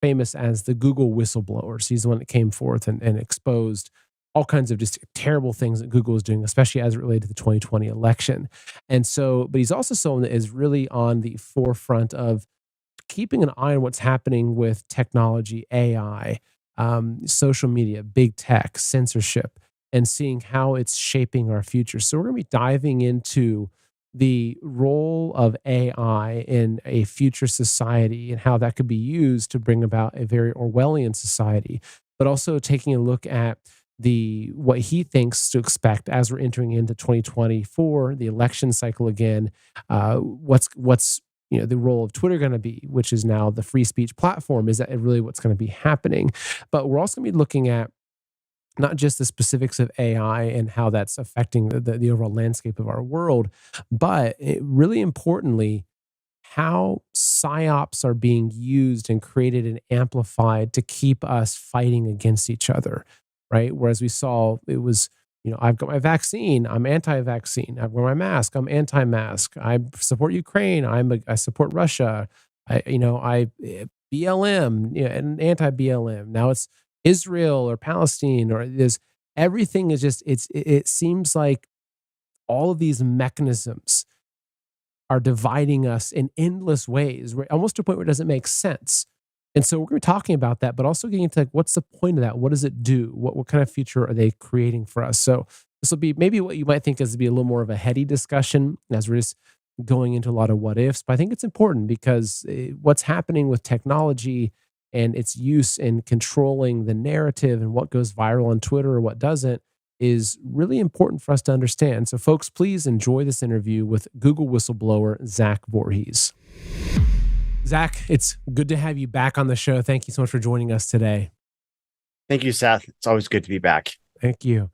famous as the Google whistleblower. So he's the one that came forth and exposed all kinds of just terrible things that Google was doing, especially as it related to the 2020 election. And so, but he's also someone that is really on the forefront of keeping an eye on what's happening with technology, AI, social media, big tech, censorship, and seeing how it's shaping our future. So we're going to be diving into the role of AI in a future society and how that could be used to bring about a very Orwellian society, but also taking a look at what he thinks to expect as we're entering into 2024, the election cycle again. What's the role of Twitter going to be, which is now the free speech platform? Is that really what's going to be happening? But we're also going to be looking at not just the specifics of AI and how that's affecting the overall landscape of our world, but really importantly, how psyops are being used and created and amplified to keep us fighting against each other, right? Whereas we saw it was, I've got my vaccine, I'm anti-vaccine. I wear my mask, I'm anti-mask. I support Ukraine, I support Russia. I BLM, and anti-BLM. Now it's Israel or Palestine, or everything is just, it seems like all of these mechanisms are dividing us in endless ways, almost to a point where it doesn't make sense. And so we're going to be talking about that, but also getting into what's the point of that? What does it do? What kind of future are they creating for us? So this will be maybe what you might think is to be a little more of a heady discussion as we're just going into a lot of what ifs. But I think it's important because what's happening with technology and its use in controlling the narrative and what goes viral on Twitter or what doesn't is really important for us to understand. So folks, please enjoy this interview with Google whistleblower Zach Vorhies. Zach, it's good to have you back on the show. Thank you so much for joining us today. Thank you, Seth. It's always good to be back. Thank you.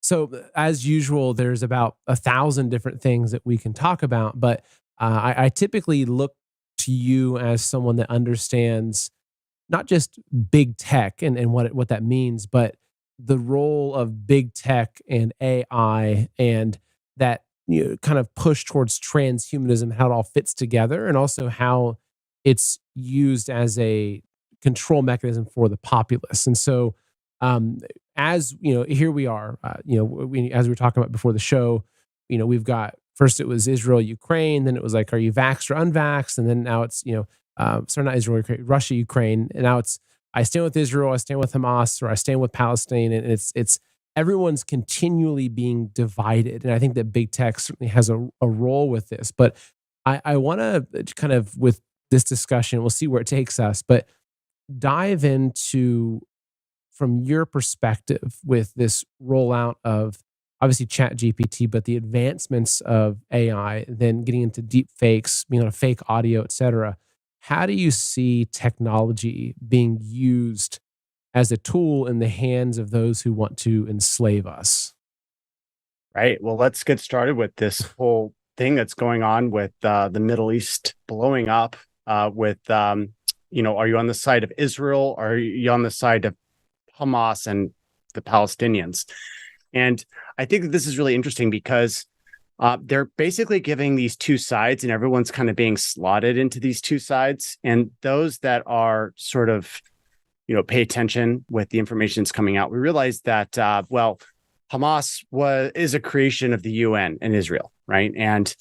So as usual, there's about 1,000 different things that we can talk about, but I typically look to you as someone that understands not just big tech and what that means, but the role of big tech and AI and that kind of push towards transhumanism, how it all fits together, and also how it's used as a control mechanism for the populace. And so, as here we are. As we were talking about before the show, we've got first it was Israel, Ukraine, then it was like, are you vaxxed or unvaxxed, and then now it's sorry, not Israel, Ukraine, Russia, Ukraine, and now it's I stand with Israel, I stand with Hamas, or I stand with Palestine, and it's everyone's continually being divided. And I think that big tech certainly has a role with this. But I want to kind of with this discussion, we'll see where it takes us, but dive into from your perspective with this rollout of obviously Chat GPT, but the advancements of AI, then getting into deep fakes, fake audio, et cetera. How do you see technology being used as a tool in the hands of those who want to enslave us? Right. Well, let's get started with this whole thing that's going on with the Middle East blowing up with, are you on the side of Israel? Or are you on the side of Hamas and the Palestinians? And I think that this is really interesting because they're basically giving these two sides and everyone's kind of being slotted into these two sides. And those that are sort of, pay attention with the information that's coming out, we realize that, Hamas is a creation of the UN and Israel, right? And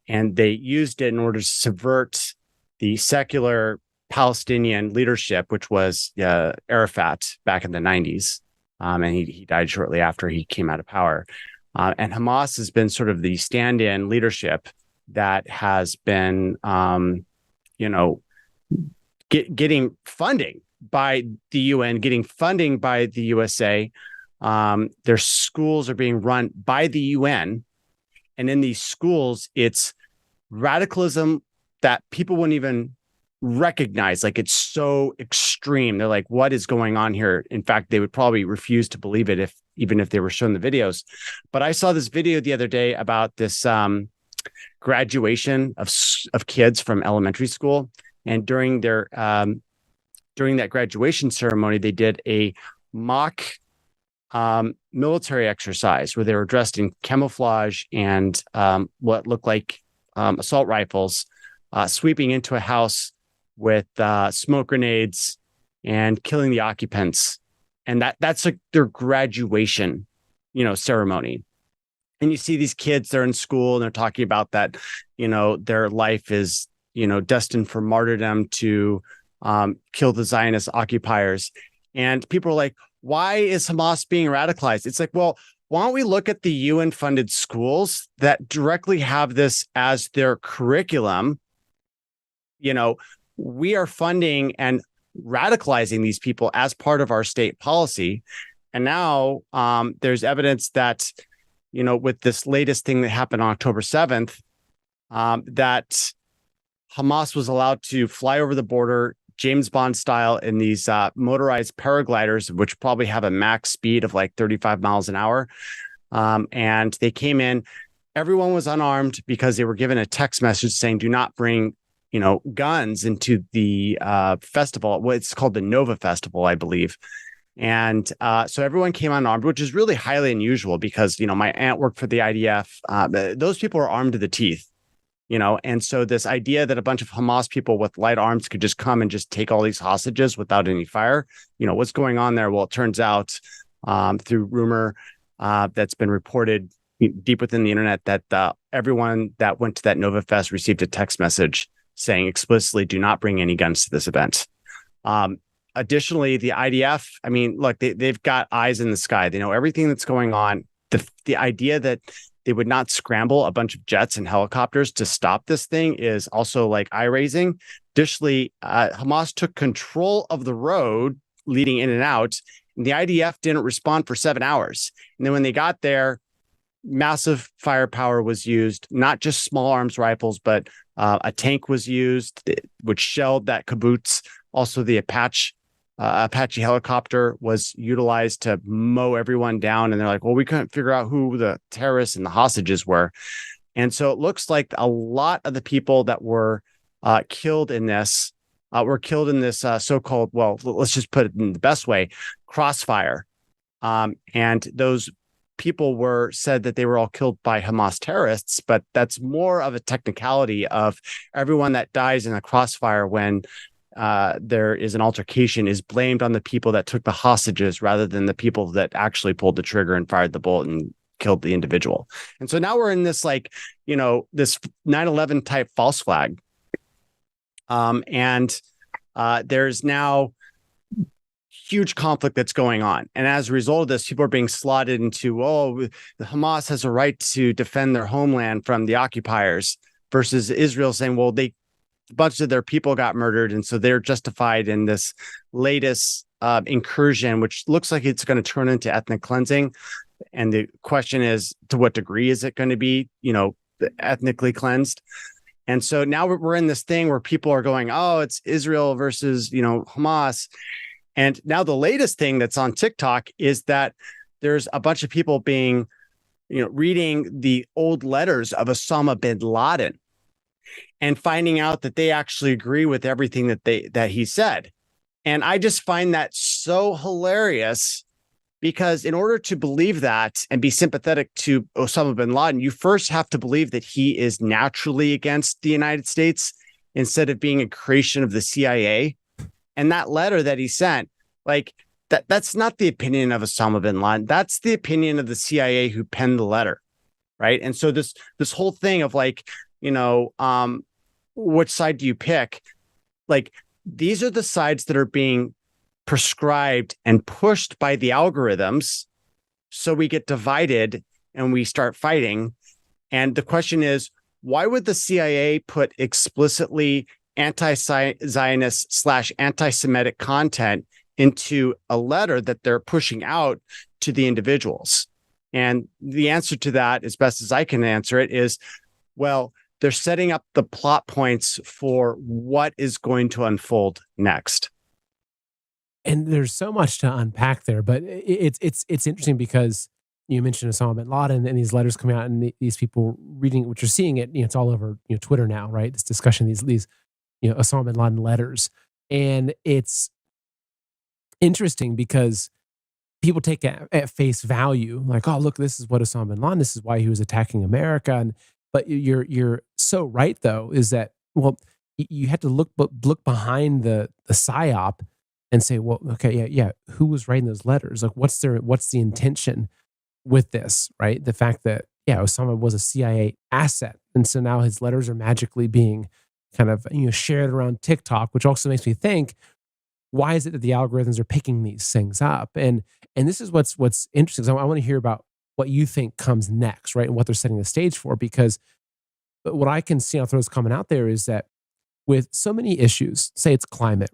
they used it in order to subvert the secular Palestinian leadership, which was Arafat back in the 90s. And he died shortly after he came out of power. And Hamas has been sort of the stand-in leadership that has been, getting funding by the UN, getting funding by the USA. Their schools are being run by the UN. And in these schools, it's radicalism that people wouldn't even recognize. Like, it's so extreme. They're like, what is going on here? In fact, they would probably refuse to believe it even if they were shown the videos. But I saw this video the other day about this graduation of kids from elementary school. And during that graduation ceremony, they did a mock military exercise where they were dressed in camouflage and what looked like assault rifles, sweeping into a house with smoke grenades and killing the occupants. And that's like their graduation, ceremony. And you see these kids, they're in school and they're talking about that, their life is, destined for martyrdom to kill the Zionist occupiers. And people are like, why is Hamas being radicalized? It's like, well, why don't we look at the UN funded schools that directly have this as their curriculum? We are funding and radicalizing these people as part of our state policy. And now there's evidence that, with this latest thing that happened on October 7th, that Hamas was allowed to fly over the border, James Bond style, in these motorized paragliders, which probably have a max speed of like 35 miles an hour. And they came in, everyone was unarmed because they were given a text message saying, do not bring, guns into the festival. Well, it's called the Nova Festival, I believe. And so everyone came unarmed, which is really highly unusual because, my aunt worked for the IDF. Those people are armed to the teeth. And so this idea that a bunch of Hamas people with light arms could just come and just take all these hostages without any fire, what's going on there? Well, it turns out through rumor that's been reported deep within the internet that everyone that went to that Nova Fest received a text message saying explicitly, do not bring any guns to this event. Additionally, the IDF, I mean, look, they've got eyes in the sky. They know everything that's going on. The idea that they would not scramble a bunch of jets and helicopters to stop this thing is also like eye-raising. Additionally, Hamas took control of the road leading in and out, and the IDF didn't respond for 7 hours. And then when they got there, massive firepower was used, not just small arms rifles, but a tank was used, which shelled that kibbutz. Also, the Apache helicopter was utilized to mow everyone down. And they're like, well, we couldn't figure out who the terrorists and the hostages were. And so it looks like a lot of the people that were killed in this so-called, well, let's just put it in the best way, crossfire. And those people were said that they were all killed by Hamas terrorists, but that's more of a technicality of everyone that dies in a crossfire when there is an altercation is blamed on the people that took the hostages rather than the people that actually pulled the trigger and fired the bullet and killed the individual. And so now we're in this this 9/11 type false flag. And there's now huge conflict that's going on. And as a result of this, people are being slotted into, the Hamas has a right to defend their homeland from the occupiers versus Israel saying, well, a bunch of their people got murdered. And so they're justified in this latest incursion, which looks like it's going to turn into ethnic cleansing. And the question is, to what degree is it going to be, ethnically cleansed? And so now we're in this thing where people are going, oh, it's Israel versus, Hamas. And now the latest thing that's on TikTok is that there's a bunch of people being, reading the old letters of Osama bin Laden and finding out that they actually agree with everything that he said. And I just find that so hilarious because in order to believe that and be sympathetic to Osama bin Laden, you first have to believe that he is naturally against the United States instead of being a creation of the CIA. And that letter that he sent, that's not the opinion of Osama bin Laden. That's the opinion of the CIA who penned the letter, right? And so this whole thing of which side do you pick? These are the sides that are being prescribed and pushed by the algorithms. So we get divided and we start fighting. And the question is, why would the CIA put explicitly anti-Zionist / anti-Semitic content into a letter that they're pushing out to the individuals? And the answer to that, as best as I can answer it, is, well, they're setting up the plot points for what is going to unfold next. And there's so much to unpack there, but it's interesting because you mentioned Osama bin Laden and these letters coming out, and these people reading, which you're seeing it, it's all over Twitter now, right? This discussion, these Osama bin Laden letters, and it's interesting because people take it at face value, like, oh, look, this is what Osama bin Laden, this is why he was attacking America, but you're so right though, is that, well, you had to look behind the psyop and say, well, okay, yeah, who was writing those letters? Like, what's the intention with this, right? The fact that, yeah, Osama was a CIA asset. And so now his letters are magically being kind of, shared around TikTok, which also makes me think, why is it that the algorithms are picking these things up? And this is what's interesting. So I want to hear about what you think comes next, right? And what they're setting the stage for, because what I can see, I'll throw this comment out there, is that with so many issues, say it's climate,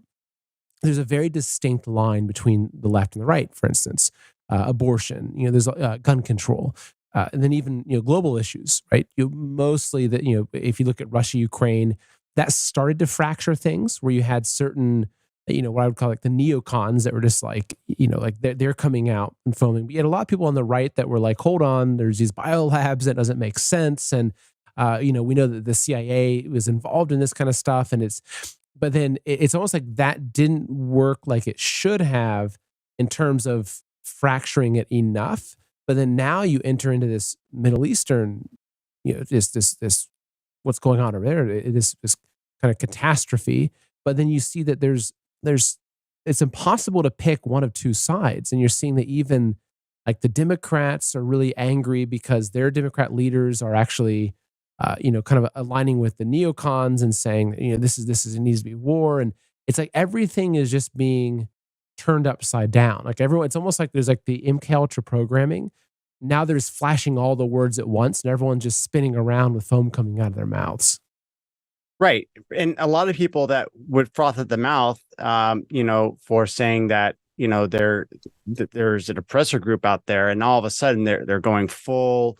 there's a very distinct line between the left and the right. For instance, abortion. There's gun control, and then even global issues. Right. Mostly that if you look at Russia, Ukraine, that started to fracture things where you had certain what I would call like the neocons that were just like like they're coming out and foaming. But you had a lot of people on the right that were like, hold on, there's these biolabs that doesn't make sense, and we know that the CIA was involved in this kind of stuff, and but then it's almost like that didn't work like it should have in terms of fracturing it enough. But then now you enter into this Middle Eastern, this what's going on over there, this kind of catastrophe. But then you see that there's it's impossible to pick one of two sides, and you're seeing that even like the Democrats are really angry because their Democrat leaders are actually kind of aligning with the neocons and saying, this is it needs to be war. And it's like everything is just being turned upside down. Like everyone, it's almost like there's like the MK Ultra programming. Now there's flashing all the words at once, and everyone's just spinning around with foam coming out of their mouths. Right. And a lot of people that would froth at the mouth, for saying that, there's an oppressor group out there, and all of a sudden they're going full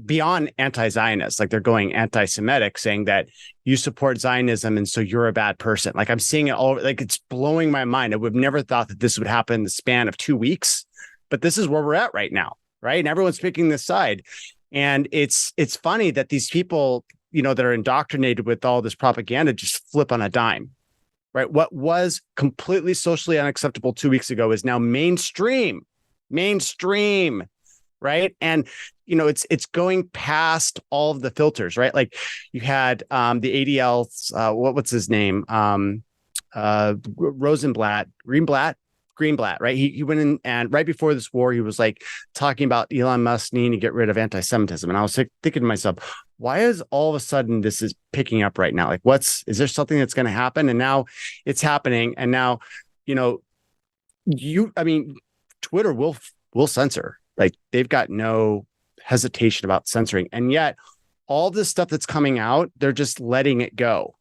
beyond anti-Zionist, like they're going anti-Semitic, saying that you support Zionism and so you're a bad person. Like I'm seeing it all over, like it's blowing my mind. I would have never thought that this would happen in the span of 2 weeks, but this is where we're at right now, right? And everyone's picking this side. And it's funny that these people, that are indoctrinated with all this propaganda just flip on a dime, right? What was completely socially unacceptable 2 weeks ago is now mainstream, right? And it's going past all of the filters, right? Like you had the ADL's what's his name, Greenblatt, right? He went in, and right before this war, he was like talking about Elon Musk needing to get rid of anti-Semitism, and I was thinking to myself, why is all of a sudden this is picking up right now? Like, is there something that's going to happen? And now it's happening, and now Twitter will censor. Like they've got no hesitation about censoring. And yet all this stuff that's coming out, they're just letting it go.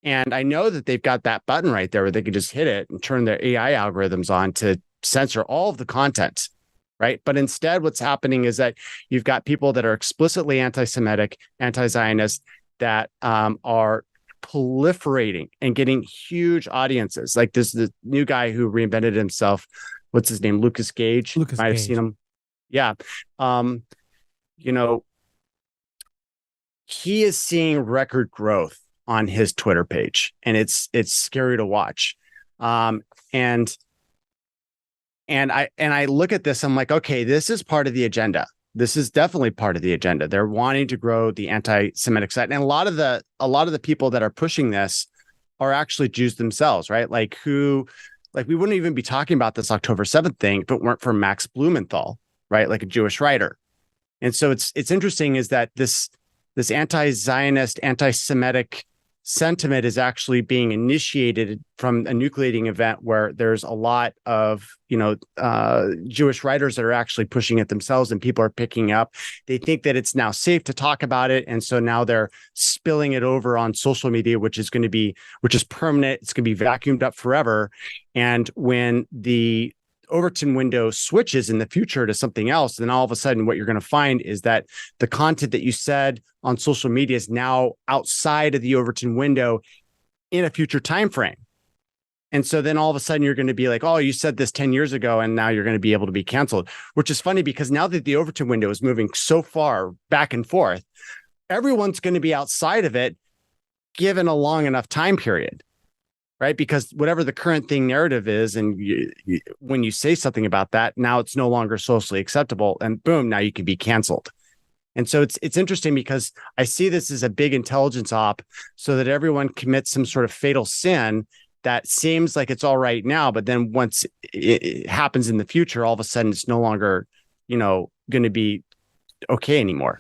And I know that they've got that button right there where they can just hit it and turn their AI algorithms on to censor all of the content, right? But instead, what's happening is that you've got people that are explicitly anti-Semitic, anti-Zionist, that are proliferating and getting huge audiences. Like the new guy who reinvented himself. What's his name? Lucas Gage. Might have seen him. Yeah. He is seeing record growth on his Twitter page, and it's scary to watch. And I look at this, I'm like, okay, this is part of the agenda. This is definitely part of the agenda. They're wanting to grow the anti-Semitic side. And a lot of the people that are pushing this are actually Jews themselves, right? Like we wouldn't even be talking about this October 7th thing if it weren't for Max Blumenthal, right? Like a Jewish writer. And so it's interesting is that this anti-Zionist, anti-Semitic sentiment is actually being initiated from a nucleating event where there's a lot of, Jewish writers that are actually pushing it themselves, and people are picking up. They think that it's now safe to talk about it. And so now they're spilling it over on social media, which is permanent. It's going to be vacuumed up forever. And when the Overton window switches in the future to something else, then all of a sudden what you're going to find is that the content that you said on social media is now outside of the Overton window in a future time frame. And so then all of a sudden you're going to be like, oh, you said this 10 years ago, and now you're going to be able to be canceled, which is funny because now that the Overton window is moving so far back and forth, everyone's going to be outside of it given a long enough time period. Right? Because whatever the current thing narrative is, and when you say something about that, now it's no longer socially acceptable, and boom, now you can be canceled. And so it's interesting because I see this as a big intelligence op so that everyone commits some sort of fatal sin that seems like it's all right now, but then once it happens in the future, all of a sudden it's no longer, going to be okay anymore.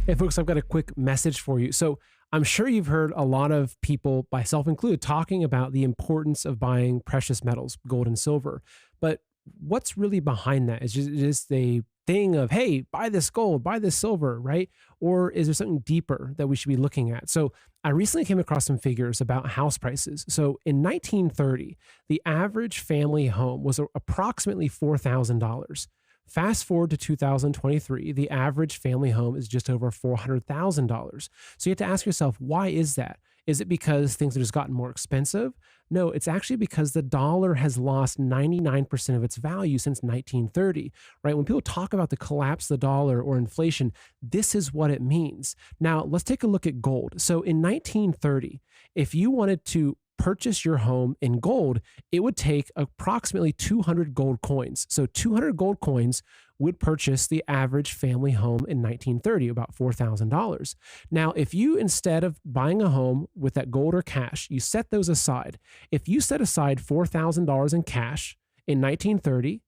Hey, folks, I've got a quick message for you. So I'm sure you've heard a lot of people, myself included, talking about the importance of buying precious metals, gold and silver. But what's really behind that? Is just a thing of, hey, buy this gold, buy this silver, right? Or is there something deeper that we should be looking at? So I recently came across some figures about house prices. So in 1930, the average family home was approximately $4,000. Fast forward to 2023, the average family home is just over $400,000. So you have to ask yourself, why is that? Is it because things have just gotten more expensive? No, it's actually because the dollar has lost 99% of its value since 1930, right? When people talk about the collapse of the dollar or inflation, this is what it means. Now, let's take a look at gold. So in 1930, if you wanted to purchase your home in gold, it would take approximately 200 gold coins. So 200 gold coins would purchase the average family home in 1930, about $4,000. Now, if you, instead of buying a home with that gold or cash, you set those aside, if you set aside $4,000 in cash in 1930,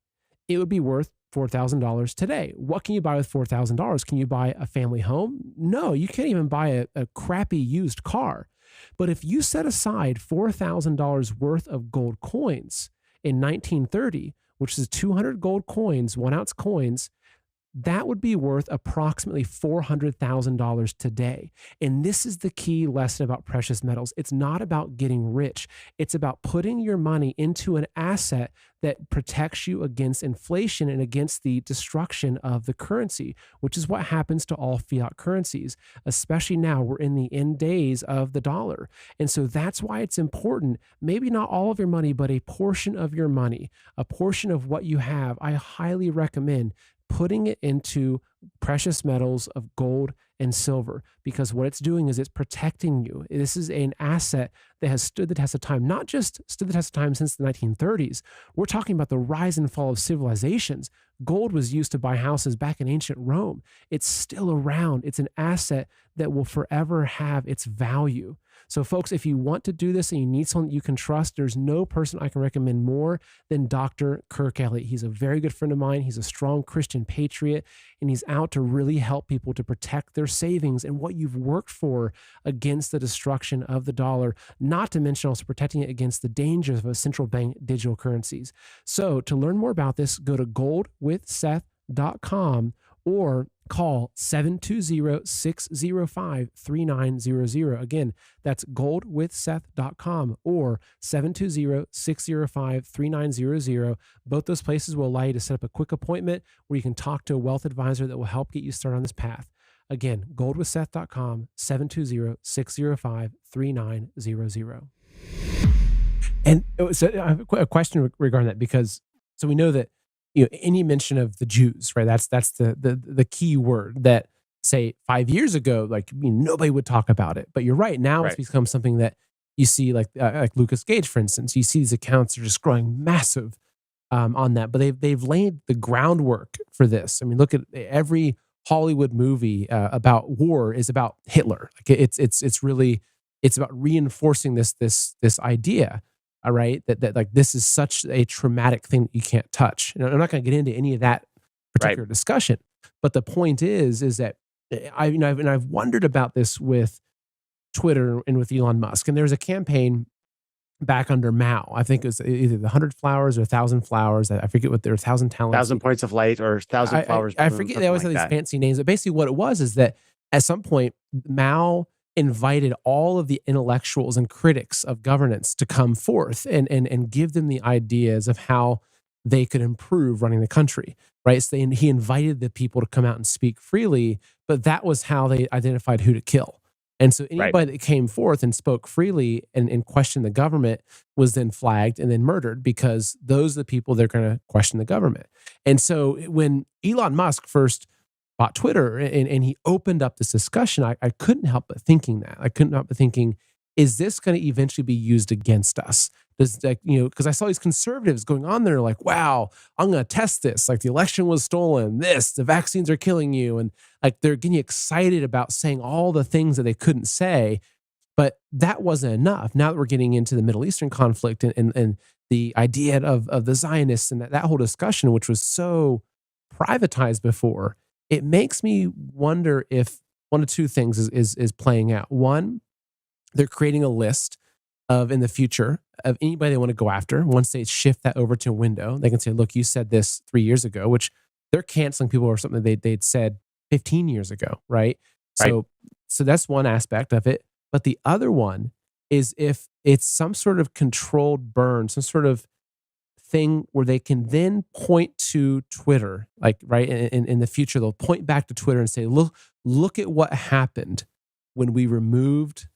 it would be worth $4,000 today. What can you buy with $4,000? Can you buy a family home? No, you can't even buy a crappy used car. But if you set aside $4,000 worth of gold coins in 1930, which is 200 gold coins, 1 ounce coins, that would be worth approximately $400,000 today. And this is the key lesson about precious metals. It's not about getting rich. It's about putting your money into an asset that protects you against inflation and against the destruction of the currency, which is what happens to all fiat currencies, especially now we're in the end days of the dollar. And so that's why it's important, maybe not all of your money, but a portion of your money, a portion of what you have, I highly recommend putting it into precious metals of gold and silver, because what it's doing is it's protecting you. This is an asset that has stood the test of time, not just stood the test of time since the 1930s. We're talking about the rise and fall of civilizations. Gold was used to buy houses back in ancient Rome. It's still around. It's an asset that will forever have its value. So folks, if you want to do this and you need someone that you can trust, there's no person I can recommend more than Dr. Kirk Elliott. He's a very good friend of mine. He's a strong Christian patriot, and he's out to really help people to protect their savings and what you've worked for against the destruction of the dollar, not to mention also protecting it against the dangers of central bank digital currencies. So to learn more about this, go to goldwithseth.com or call 720-605-3900. Again, that's goldwithseth.com or 720-605-3900. Both those places will allow you to set up a quick appointment where you can talk to a wealth advisor that will help get you started on this path. Again, goldwithseth.com, 720-605-3900. And so I have a question regarding that, because so we know that any mention of the Jews, right? That's the key word that, say, 5 years ago, like nobody would talk about it. But you're right, now it's become something that you see, like Lucas Gage, for instance. You see these accounts are just growing massive on that. But they've laid the groundwork for this. I mean, look at every Hollywood movie about war is about Hitler. Like it's really about reinforcing this idea. All right, that like this is such a traumatic thing that you can't touch. And I'm not going to get into any of that particular discussion, but the point is that I've wondered about this with Twitter and with Elon Musk. And there was a campaign back under Mao. I think it was either the 100 flowers or 1,000 flowers. I forget what, there were 1,000 talents, 1,000 points of light, or 1,000 flowers. I forget. They always have these fancy names. But basically, what it was is that at some point Mao invited all of the intellectuals and critics of governance to come forth and give them the ideas of how they could improve running the country, right? So he invited the people to come out and speak freely, but that was how they identified who to kill. And so anybody that came forth and spoke freely and questioned the government was then flagged and then murdered, because those are the people that are going to question the government. And so when Elon Musk first bought Twitter and he opened up this discussion, I couldn't help but thinking that. I couldn't help but thinking, is this going to eventually be used against us? Does like, because I saw these conservatives going on there like, wow, I'm going to test this. Like the election was stolen, the vaccines are killing you. And like they're getting excited about saying all the things that they couldn't say. But that wasn't enough. Now that we're getting into the Middle Eastern conflict and the idea of the Zionists and that whole discussion, which was so privatized before, it makes me wonder if one of two things is playing out. One, they're creating a list of in the future of anybody they want to go after. Once they shift that over to a window, they can say, look, you said this 3 years ago, which they're canceling people or something they'd said 15 years ago, right? Right. So that's one aspect of it. But the other one is if it's some sort of controlled burn, some sort of thing where they can then point to Twitter, like right in the future, they'll point back to Twitter and say, look at what happened when we removed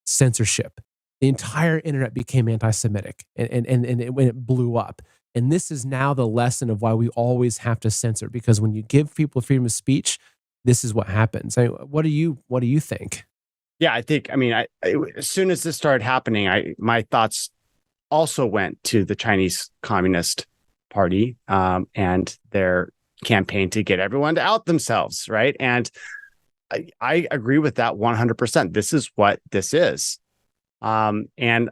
censorship. The entire internet became anti-Semitic when it blew up. And this is now the lesson of why we always have to censor, because when you give people freedom of speech, this is what happens. What do you think? Yeah, I think, as soon as this started happening, my thoughts also went to the Chinese Communist Party and their campaign to get everyone to out themselves, right? And I agree with that 100%. This is what this is. And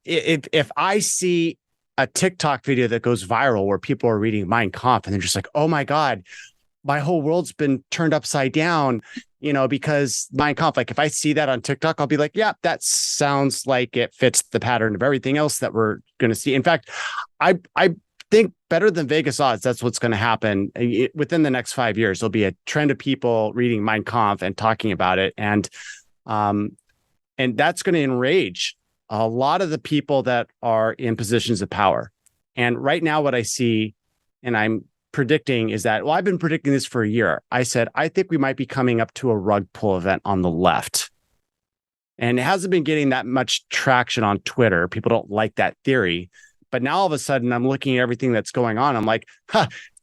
if I see a TikTok video that goes viral where people are reading Mein Kampf and they're just like, oh my God, my whole world's been turned upside down, because Mein Kampf, like if I see that on TikTok, I'll be like, yeah, that sounds like it fits the pattern of everything else that we're going to see. In fact, I think better than Vegas odds, that's what's going to happen within the next 5 years. There'll be a trend of people reading Mein Kampf and talking about it. And that's going to enrage a lot of the people that are in positions of power. And right now, what I see, and I'm predicting, is that, well, I've been predicting this for a year. I said, I think we might be coming up to a rug pull event on the left. And it hasn't been getting that much traction on Twitter. People don't like that theory. But now all of a sudden, I'm looking at everything that's going on. I'm like,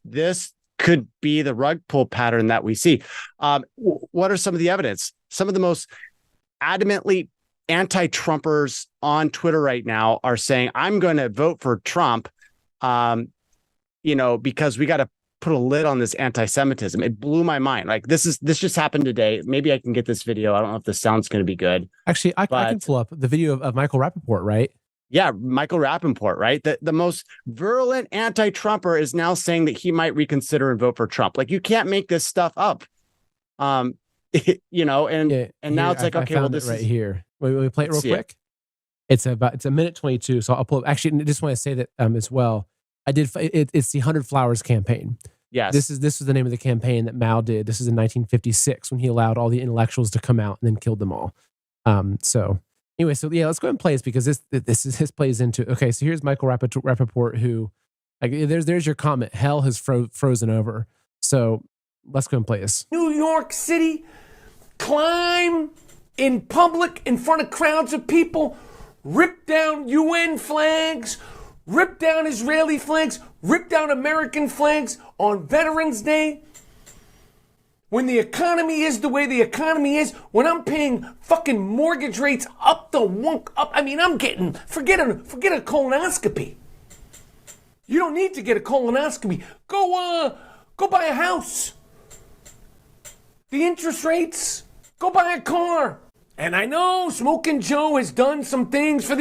this could be the rug pull pattern that we see. What are some of the evidence? Some of the most adamantly anti-Trumpers on Twitter right now are saying, I'm going to vote for Trump, because we got to put a lid on this anti-Semitism. It blew my mind. Like this just happened today. Maybe I can get this video. I don't know if the sound's going to be good. Actually, I can pull up the video of Michael Rappaport, right? Yeah, Michael Rappaport, right? The most virulent anti-Trumper is now saying that he might reconsider and vote for Trump. Like you can't make this stuff up. And now it's like, okay, well, this right here. Wait, we play it real quick. It's a minute 22. So I'll pull up. Actually, I just want to say that as well. It's the 100 Flowers campaign. Yes. This was the name of the campaign that Mao did. This is in 1956 when he allowed all the intellectuals to come out and then killed them all. So anyway, let's go ahead and play this because this plays into, okay, so here's Michael Rappaport who, like, there's your comment. Hell has frozen over. So let's go and play this. New York City, climb in public in front of crowds of people, rip down UN flags, rip down Israeli flags, rip down American flags on Veterans Day. When the economy is the way the economy is, when I'm paying fucking mortgage rates up the wunk up, I'm getting, forget a colonoscopy. You don't need to get a colonoscopy. Go buy a house. The interest rates, go buy a car. And I know Smoking Joe has done some things for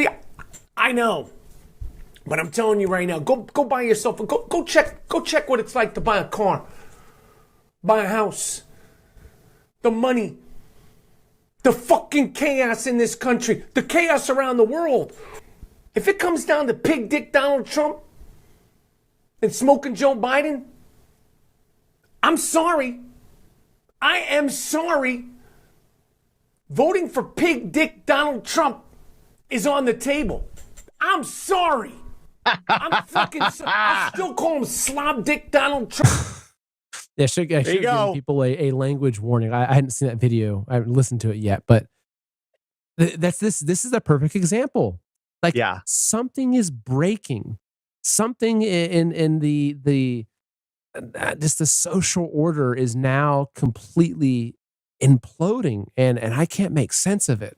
I know. But I'm telling you right now, go buy yourself, go check what it's like to buy a car, buy a house, the money, the fucking chaos in this country, the chaos around the world. If it comes down to pig dick Donald Trump and Smoking Joe Biden, I'm sorry. I am sorry. Voting for pig dick Donald Trump is on the table. I'm sorry. I'm fucking sorry. I still call him slob dick Donald Trump. Yeah, I should give people a language warning. I hadn't seen that video. I haven't listened to it yet, but this is a perfect example. Like, yeah, something is breaking. Something in the just the social order is now completely imploding, and I can't make sense of it.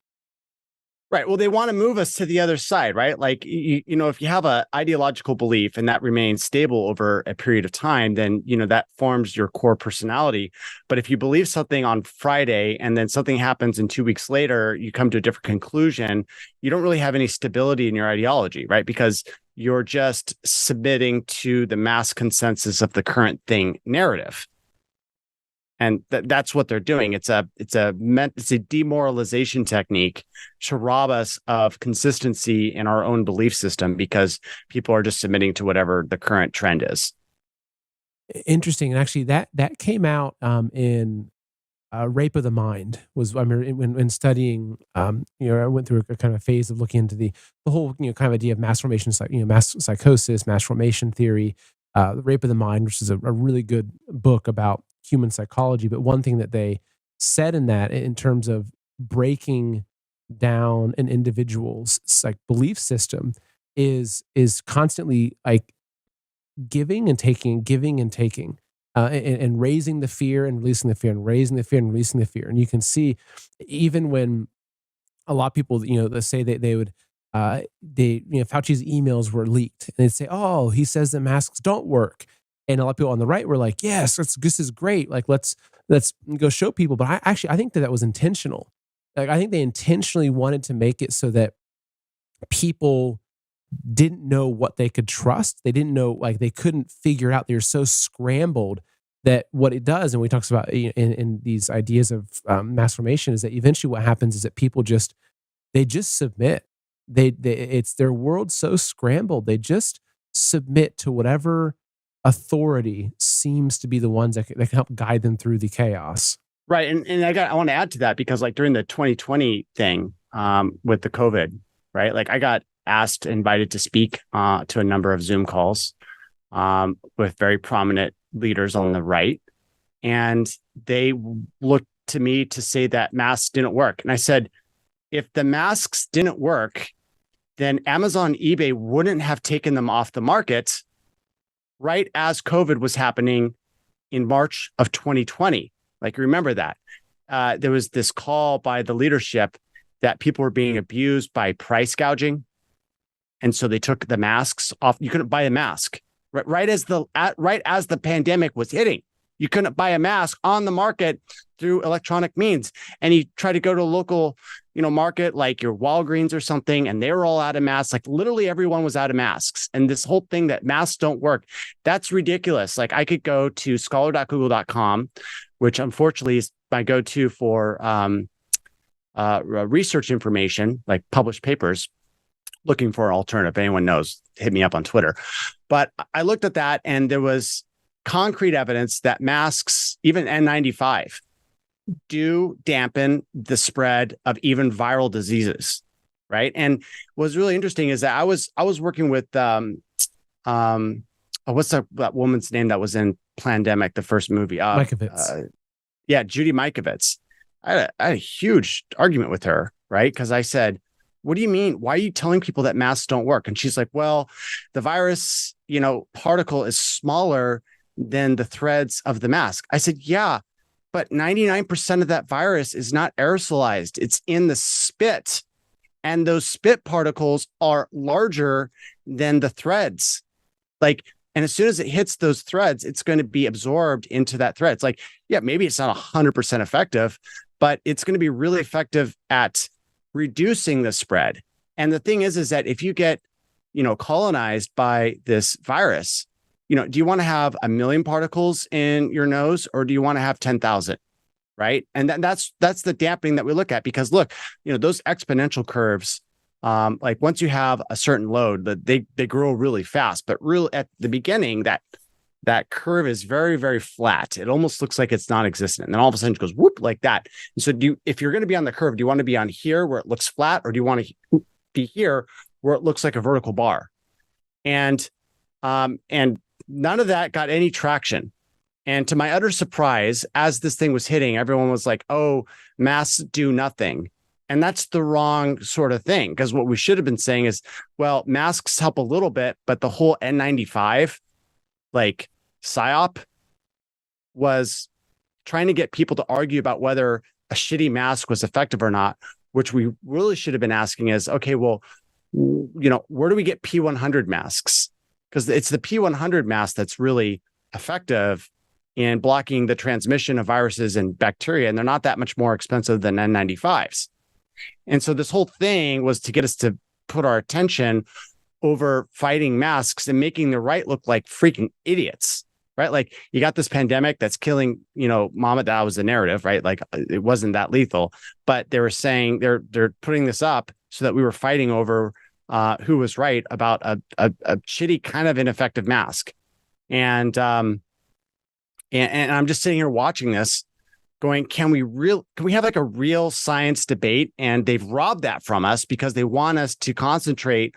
Right. Well, they want to move us to the other side, right? Like, if you have a ideological belief and that remains stable over a period of time, then, that forms your core personality. But if you believe something on Friday and then something happens and 2 weeks later, you come to a different conclusion, you don't really have any stability in your ideology, right? Because you're just submitting to the mass consensus of the current thing narrative. And that's what they're doing. It's a demoralization technique to rob us of consistency in our own belief system because people are just submitting to whatever the current trend is. Interesting. And actually, that came out in Rape of the Mind. I mean, when studying, I went through a kind of phase of looking into the whole, kind of idea of mass formation, mass psychosis, mass formation theory, the Rape of the Mind, which is a really good book about human psychology. But one thing that they said in that, in terms of breaking down an individual's belief system, is constantly like giving and taking, and raising the fear and releasing the fear, and raising the fear and releasing the fear. And you can see, even when a lot of people, they say that they would, Fauci's emails were leaked, and they'd say, "Oh, he says that masks don't work." And a lot of people on the right were like, "Yes, this is great. Like, let's go show people." But I think that was intentional. Like, I think they intentionally wanted to make it so that people didn't know what they could trust. They didn't know, like, they couldn't figure out. They were so scrambled that what it does, and we talks about in these ideas of mass formation, is that eventually what happens is that people just submit. It's their world so scrambled, they just submit to whatever authority seems to be the ones that can help guide them through the chaos. Right. And I want to add to that because, like, during the 2020 thing with the COVID, right? Like, I got invited to speak to a number of Zoom calls with very prominent leaders on the right. And they looked to me to say that masks didn't work. And I said, if the masks didn't work, then Amazon, eBay wouldn't have taken them off the market right as COVID was happening in March of 2020. Like, remember that. There was this call by the leadership that people were being abused by price gouging. And so they took the masks off. You couldn't buy a mask right as the pandemic was hitting. You couldn't buy a mask on the market through electronic means. And you try to go to a local, market like your Walgreens or something, and they were all out of masks. Like, literally everyone was out of masks. And this whole thing that masks don't work, that's ridiculous. Like, I could go to scholar.google.com, which unfortunately is my go-to for research information, like published papers, looking for an alternative. If anyone knows, hit me up on Twitter. But I looked at that, and there was concrete evidence that masks, even N95, do dampen the spread of even viral diseases, right? And what's really interesting is that I was working with what's that woman's name that was in Plandemic, the first movie? Mikovits. Judy Mikovits. I had a huge argument with her, right? Because I said, what do you mean? Why are you telling people that masks don't work? And she's like, well, the virus, particle is smaller than the threads of the mask. I said, yeah, but 99% of that virus is not aerosolized. It's in the spit. And those spit particles are larger than the threads. Like, and as soon as it hits those threads, it's going to be absorbed into that thread. It's like, yeah, maybe it's not 100% effective, but it's going to be really effective at reducing the spread. And the thing is that if you get, colonized by this virus, do you want to have 1 million particles in your nose, or do you want to have 10,000? Right. And that's the dampening that we look at, because look, those exponential curves, like once you have a certain load, they grow really fast, but at the beginning, that curve is very, very flat. It almost looks like it's non-existent. And then all of a sudden it goes whoop like that. And so if you're going to be on the curve, do you want to be on here where it looks flat, or do you want to be here where it looks like a vertical bar? And none of that got any traction. And to my utter surprise, as this thing was hitting, everyone was like, oh, masks do nothing. And that's the wrong sort of thing, because what we should have been saying is, well, masks help a little bit, but the whole N95, like PSYOP, was trying to get people to argue about whether a shitty mask was effective or not, which we really should have been asking is, okay, well, where do we get P100 masks? Because it's the P100 mask that's really effective in blocking the transmission of viruses and bacteria, and they're not that much more expensive than N95s. And so this whole thing was to get us to put our attention over fighting masks and making the right look like freaking idiots, right? Like, you got this pandemic that's killing, Mama, that was the narrative, right? Like, it wasn't that lethal, but they were saying they're putting this up so that we were fighting over who was right about a shitty kind of ineffective mask. And I'm just sitting here watching this going, can we have like a real science debate? And they've robbed that from us because they want us to concentrate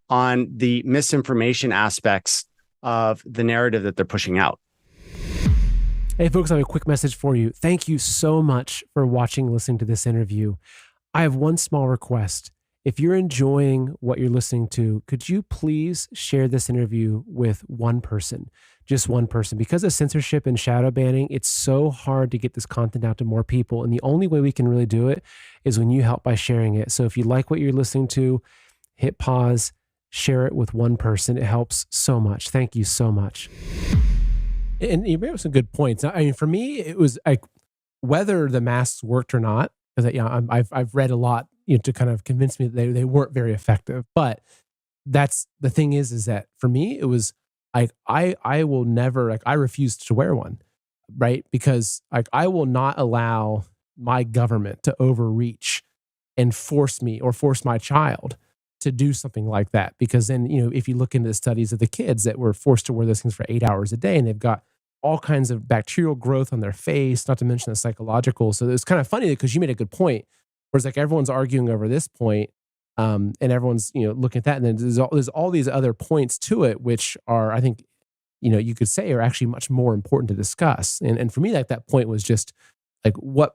on the misinformation aspects of the narrative that they're pushing out. Hey folks, I have a quick message for you. Thank you so much for watching, listening to this interview. I have one small request. If you're enjoying what you're listening to, could you please share this interview with one person? Just one person. Because of censorship and shadow banning, it's so hard to get this content out to more people. And the only way we can really do it is when you help by sharing it. So if you like what you're listening to, hit pause, share it with one person. It helps so much. Thank you so much. And you made up some good points. I mean, for me, it was like whether the masks worked or not, because I've read a lot to kind of convince me that they weren't very effective. But that's the thing is that for me, it was I will never, I refused to wear one, right? Because I will not allow my government to overreach and force me or force my child to do something like that. Because then, if you look into the studies of the kids that were forced to wear those things for 8 hours a day, and they've got all kinds of bacterial growth on their face, not to mention the psychological. So it's kind of funny because you made a good point. Whereas everyone's arguing over this point, and everyone's looking at that, and then there's all these other points to it, which are, I think, you could say are actually much more important to discuss. And for me, that point was just what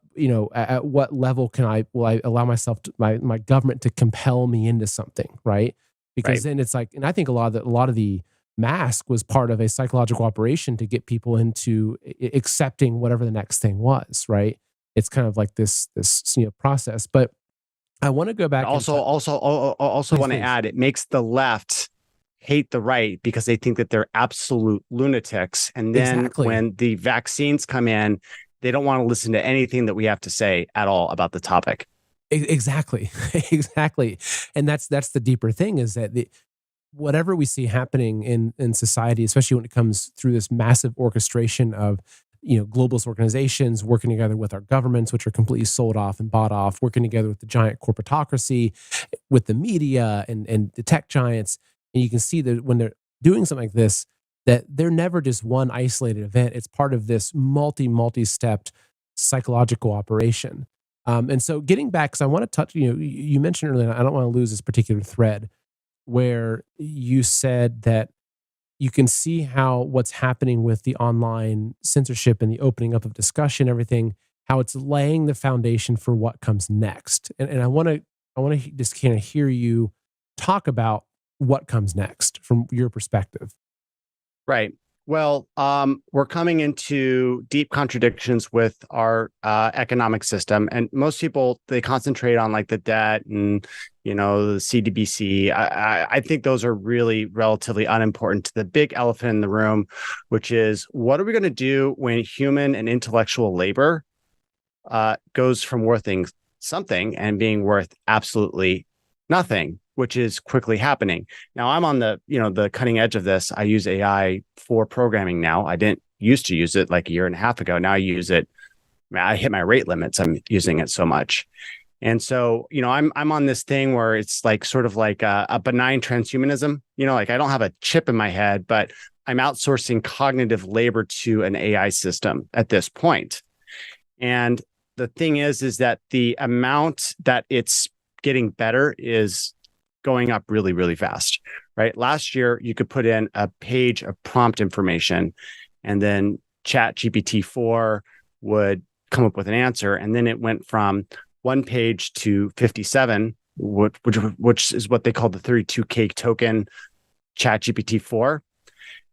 at what level will I allow myself my government to compel me into something, right? Because then it's and I think a lot of the mask was part of a psychological operation to get people into accepting whatever the next thing was, right? It's kind of like this process. But I want to go back. Also want to add, it makes the left hate the right because they think that they're absolute lunatics. And then when the vaccines come in, they don't want to listen to anything that we have to say at all about the topic. Exactly. Exactly. And that's the deeper thing, is that whatever we see happening in society, especially when it comes through this massive orchestration of globalist organizations working together with our governments, which are completely sold off and bought off, working together with the giant corporatocracy, with the media and the tech giants. And you can see that when they're doing something like this, that they're never just one isolated event. It's part of this multi-stepped psychological operation. And so getting back, because I want to touch, you mentioned earlier, I don't want to lose this particular thread, where you said that you can see how what's happening with the online censorship and the opening up of discussion, everything, how it's laying the foundation for what comes next. And I want to just kind of hear you talk about what comes next from your perspective. Right. Well, we're coming into deep contradictions with our economic system, and most people, they concentrate on the debt and the CDBC. I think those are really relatively unimportant to the big elephant in the room, which is, what are we going to do when human and intellectual labor goes from worthing something and being worth absolutely nothing, which is quickly happening. Now, I'm on the cutting edge of this. I use AI for programming now. I didn't used to use it a year and a half ago. Now I use it. I hit my rate limits. I'm using it so much. And so, I'm on this thing where it's sort of like a benign transhumanism. I don't have a chip in my head, but I'm outsourcing cognitive labor to an AI system at this point. And the thing is that the amount that it's getting better is going up really, really fast, right? Last year, you could put in a page of prompt information, and then ChatGPT-4 would come up with an answer. And then it went from 1 page to 57, which is what they call the 32K token ChatGPT-4.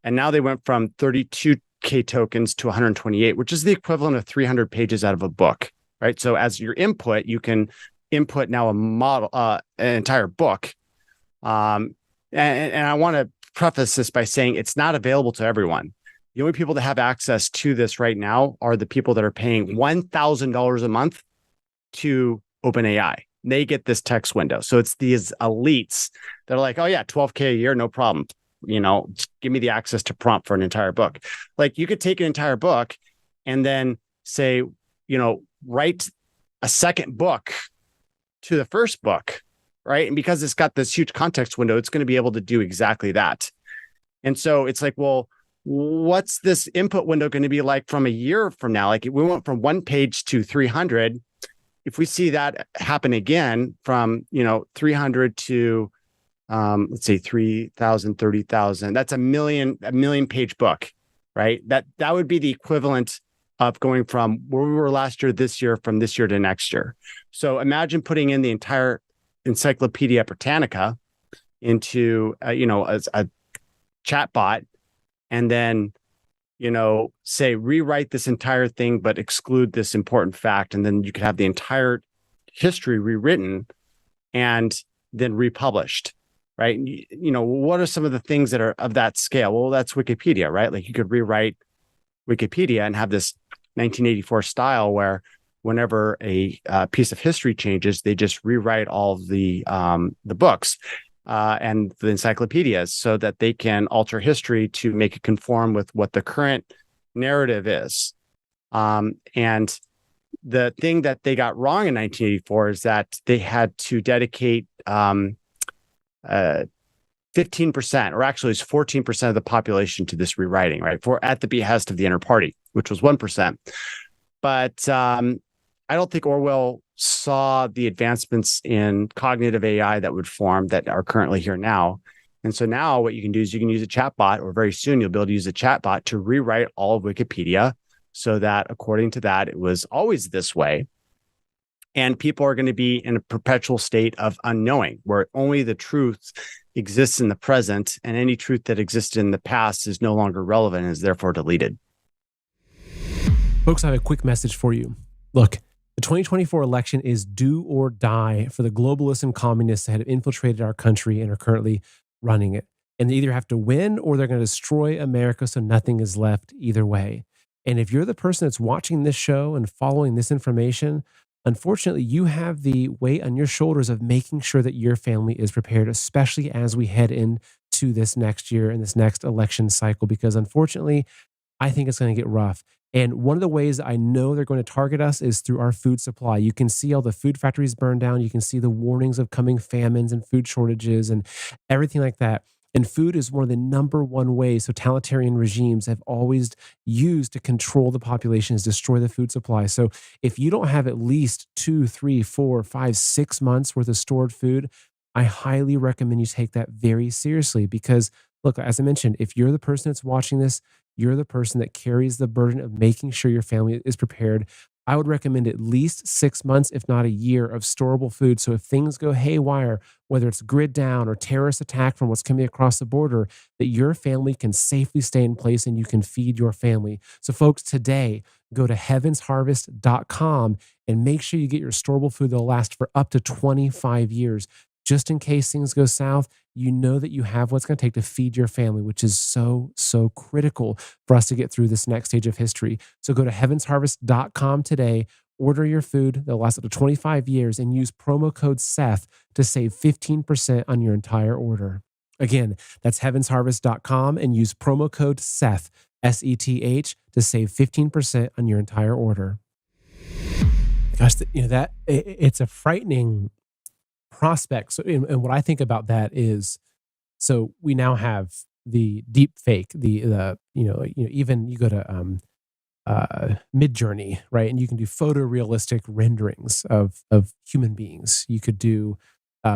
And now they went from 32K tokens to 128, which is the equivalent of 300 pages out of a book, right? So as your input, you can input now a model, an entire book. And I want to preface this by saying it's not available to everyone. The only people that have access to this right now are the people that are paying $1,000 a month to OpenAI. They get this text window. So it's these elites that are like, oh yeah, $12K a year, no problem. Give me the access to prompt for an entire book. Like, you could take an entire book and then say, write a second book to the first book, right? And because it's got this huge context window, it's going to be able to do exactly that. And so it's like, well, what's this input window going to be like from a year from now? Like, we went from 1 page to 300. If we see that happen again from, 300 to, let's say 3,000, 30,000, that's a million page book, right? That would be the equivalent of going from where we were last year, this year, from this year to next year. So imagine putting in the entire Encyclopedia Britannica into, a chat bot, and then, say, rewrite this entire thing, but exclude this important fact. And then you could have the entire history rewritten and then republished, right? What are some of the things that are of that scale? Well, that's Wikipedia, right? Like, you could rewrite Wikipedia and have this 1984 style where whenever a piece of history changes, they just rewrite all of the books and the encyclopedias so that they can alter history to make it conform with what the current narrative is. And the thing that they got wrong in 1984 is that they had to dedicate 15%, or actually it's 14% of the population to this rewriting, right? At the behest of the inner party, which was 1%. But I don't think Orwell saw the advancements in cognitive AI that would form that are currently here now. And so now what you can do is you can use a chatbot, or very soon you'll be able to use a chatbot to rewrite all of Wikipedia so that according to that, it was always this way. And people are going to be in a perpetual state of unknowing, where only the truth exists in the present, and any truth that existed in the past is no longer relevant and is therefore deleted. Folks, I have a quick message for you. Look, the 2024 election is do or die for the globalists and communists that have infiltrated our country and are currently running it. And they either have to win or they're going to destroy America so nothing is left either way. And if you're the person that's watching this show and following this information, unfortunately, you have the weight on your shoulders of making sure that your family is prepared, especially as we head into this next year and this next election cycle, because unfortunately, I think it's going to get rough. And one of the ways I know they're going to target us is through our food supply. You can see all the food factories burned down. You can see the warnings of coming famines and food shortages and everything like that. And food is one of the number one ways totalitarian regimes have always used to control the population, is destroy the food supply. So if you don't have at least 2, 3, 4, 5, 6 months worth of stored food, I highly recommend you take that very seriously, because look, as I mentioned, if you're the person that's watching this, you're the person that carries the burden of making sure your family is prepared. I would recommend at least 6 months, if not a year, of storable food. So if things go haywire, whether it's grid down or terrorist attack from what's coming across the border, that your family can safely stay in place and you can feed your family. So folks, today, go to heavensharvest.com and make sure you get your storable food that'll last for up to 25 years. Just in case things go south, you know that you have what's going to take to feed your family, which is so, so critical for us to get through this next stage of history. So go to heavensharvest.com today, order your food that'll last up to 25 years, and use promo code Seth to save 15% on your entire order. Again, that's heavensharvest.com, and use promo code Seth, S-E-T-H, to save 15% on your entire order. Gosh, it's a frightening prospect. So, and what I think about that is, so we now have the Deepfake, even you go to Midjourney, right, and you can do photorealistic renderings of human beings. You could do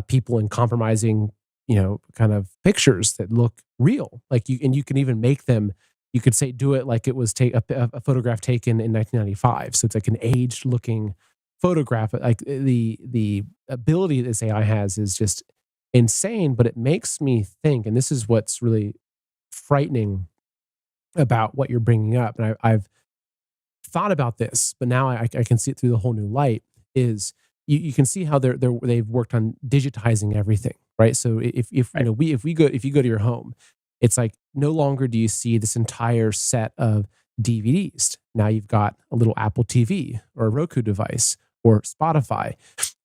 people in compromising, kind of pictures that look real, and you can even make them. You could say do it like it was a photograph taken in 1995, so it's like an aged looking photograph. Like the ability this AI has is just insane, but it makes me think, and this is what's really frightening about what you're bringing up, and I've thought about this, but now I can see it through the whole new light, is you can see how they've worked on digitizing everything, right? So if Right. if you go to your home, it's like no longer do you see this entire set of DVDs. Now you've got a little Apple TV or a Roku device or Spotify.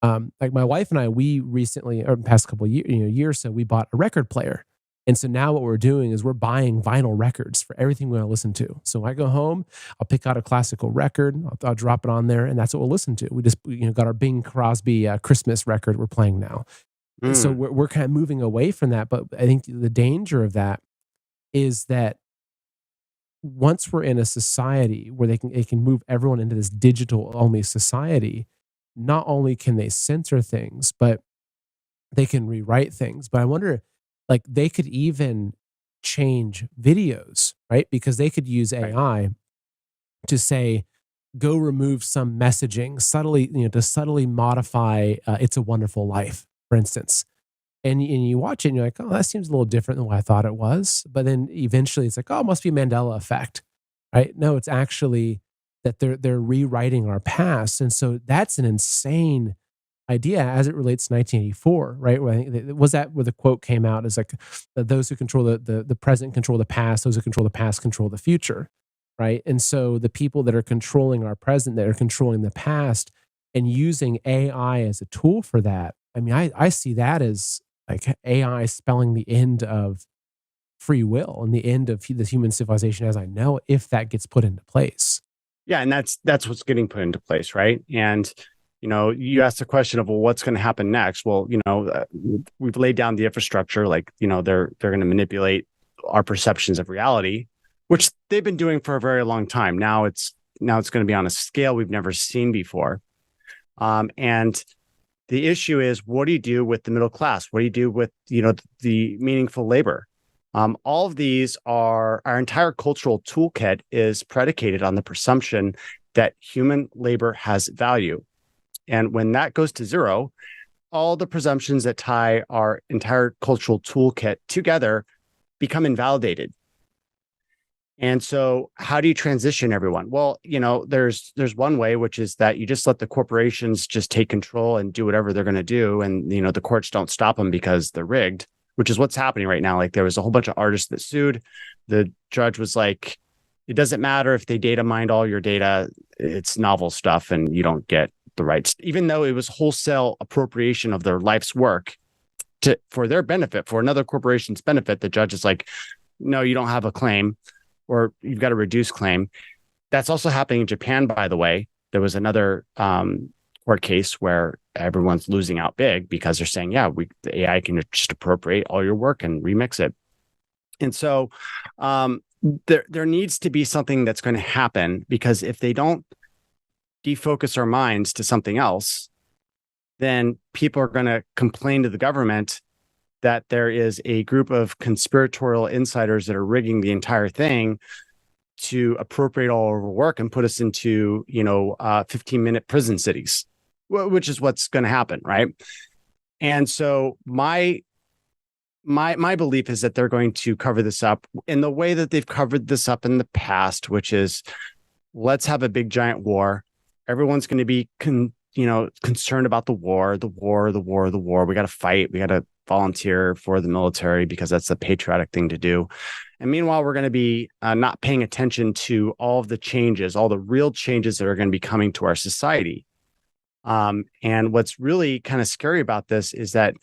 Like my wife and I, we recently, or past couple of year or so, we bought a record player. And so now what we're doing is we're buying vinyl records for everything we want to listen to. So when I go home, I'll pick out a classical record, I'll drop it on there, and that's what we'll listen to. We just got our Bing Crosby Christmas record we're playing now. And so we're kind of moving away from that. But I think the danger of that is that once we're in a society where it can move everyone into this digital only society, not only can they censor things, but they can rewrite things. But I wonder, like, they could even change videos, right? Because they could use AI to say, go remove some messaging subtly, to subtly modify It's a Wonderful Life, for instance. And you watch it and you're like, oh, that seems a little different than what I thought it was. But then eventually it's like, oh, it must be Mandela effect, right? No, it's actually that they're rewriting our past. And so that's an insane idea as it relates to 1984, right? Where I think was that where the quote came out is like, those who control the present control the past, those who control the past control the future, right? And so the people that are controlling our present, that are controlling the past and using AI as a tool for that, I mean, I see that as like AI spelling the end of free will and the end of the human civilization as I know it, if that gets put into place. Yeah, and that's what's getting put into place, right? And you asked the question of, well, what's going to happen next? Well, we've laid down the infrastructure, like they're going to manipulate our perceptions of reality, which they've been doing for a very long time. Now it's going to be on a scale we've never seen before, and the issue is, what do you do with the middle class? What do you do with the meaningful labor? All of these our entire cultural toolkit is predicated on the presumption that human labor has value. And when that goes to zero, all the presumptions that tie our entire cultural toolkit together become invalidated. And so how do you transition everyone? Well, there's one way, which is that you just let the corporations just take control and do whatever they're going to do. And, the courts don't stop them because they're rigged, which is what's happening right now. Like there was a whole bunch of artists that sued. The judge was like, it doesn't matter if they data mined all your data, it's novel stuff and you don't get the rights, even though it was wholesale appropriation of their life's work for their benefit, for another corporation's benefit. The judge is like, no, you don't have a claim, or you've got a reduced claim. That's also happening in Japan, by the way. There was another court case where everyone's losing out big because they're saying, yeah, the AI can just appropriate all your work and remix it. And so there needs to be something that's going to happen, because if they don't defocus our minds to something else, then people are going to complain to the government that there is a group of conspiratorial insiders that are rigging the entire thing to appropriate all our work and put us into 15-minute prison cities, which is what's going to happen, right? And so my belief is that they're going to cover this up in the way that they've covered this up in the past, which is, let's have a big giant war. Everyone's going to be concerned about the war. We got to fight. We got to volunteer for the military because that's the patriotic thing to do. And meanwhile, we're going to be not paying attention to all of the changes, all the real changes that are going to be coming to our society. And what's really kind of scary about this is that,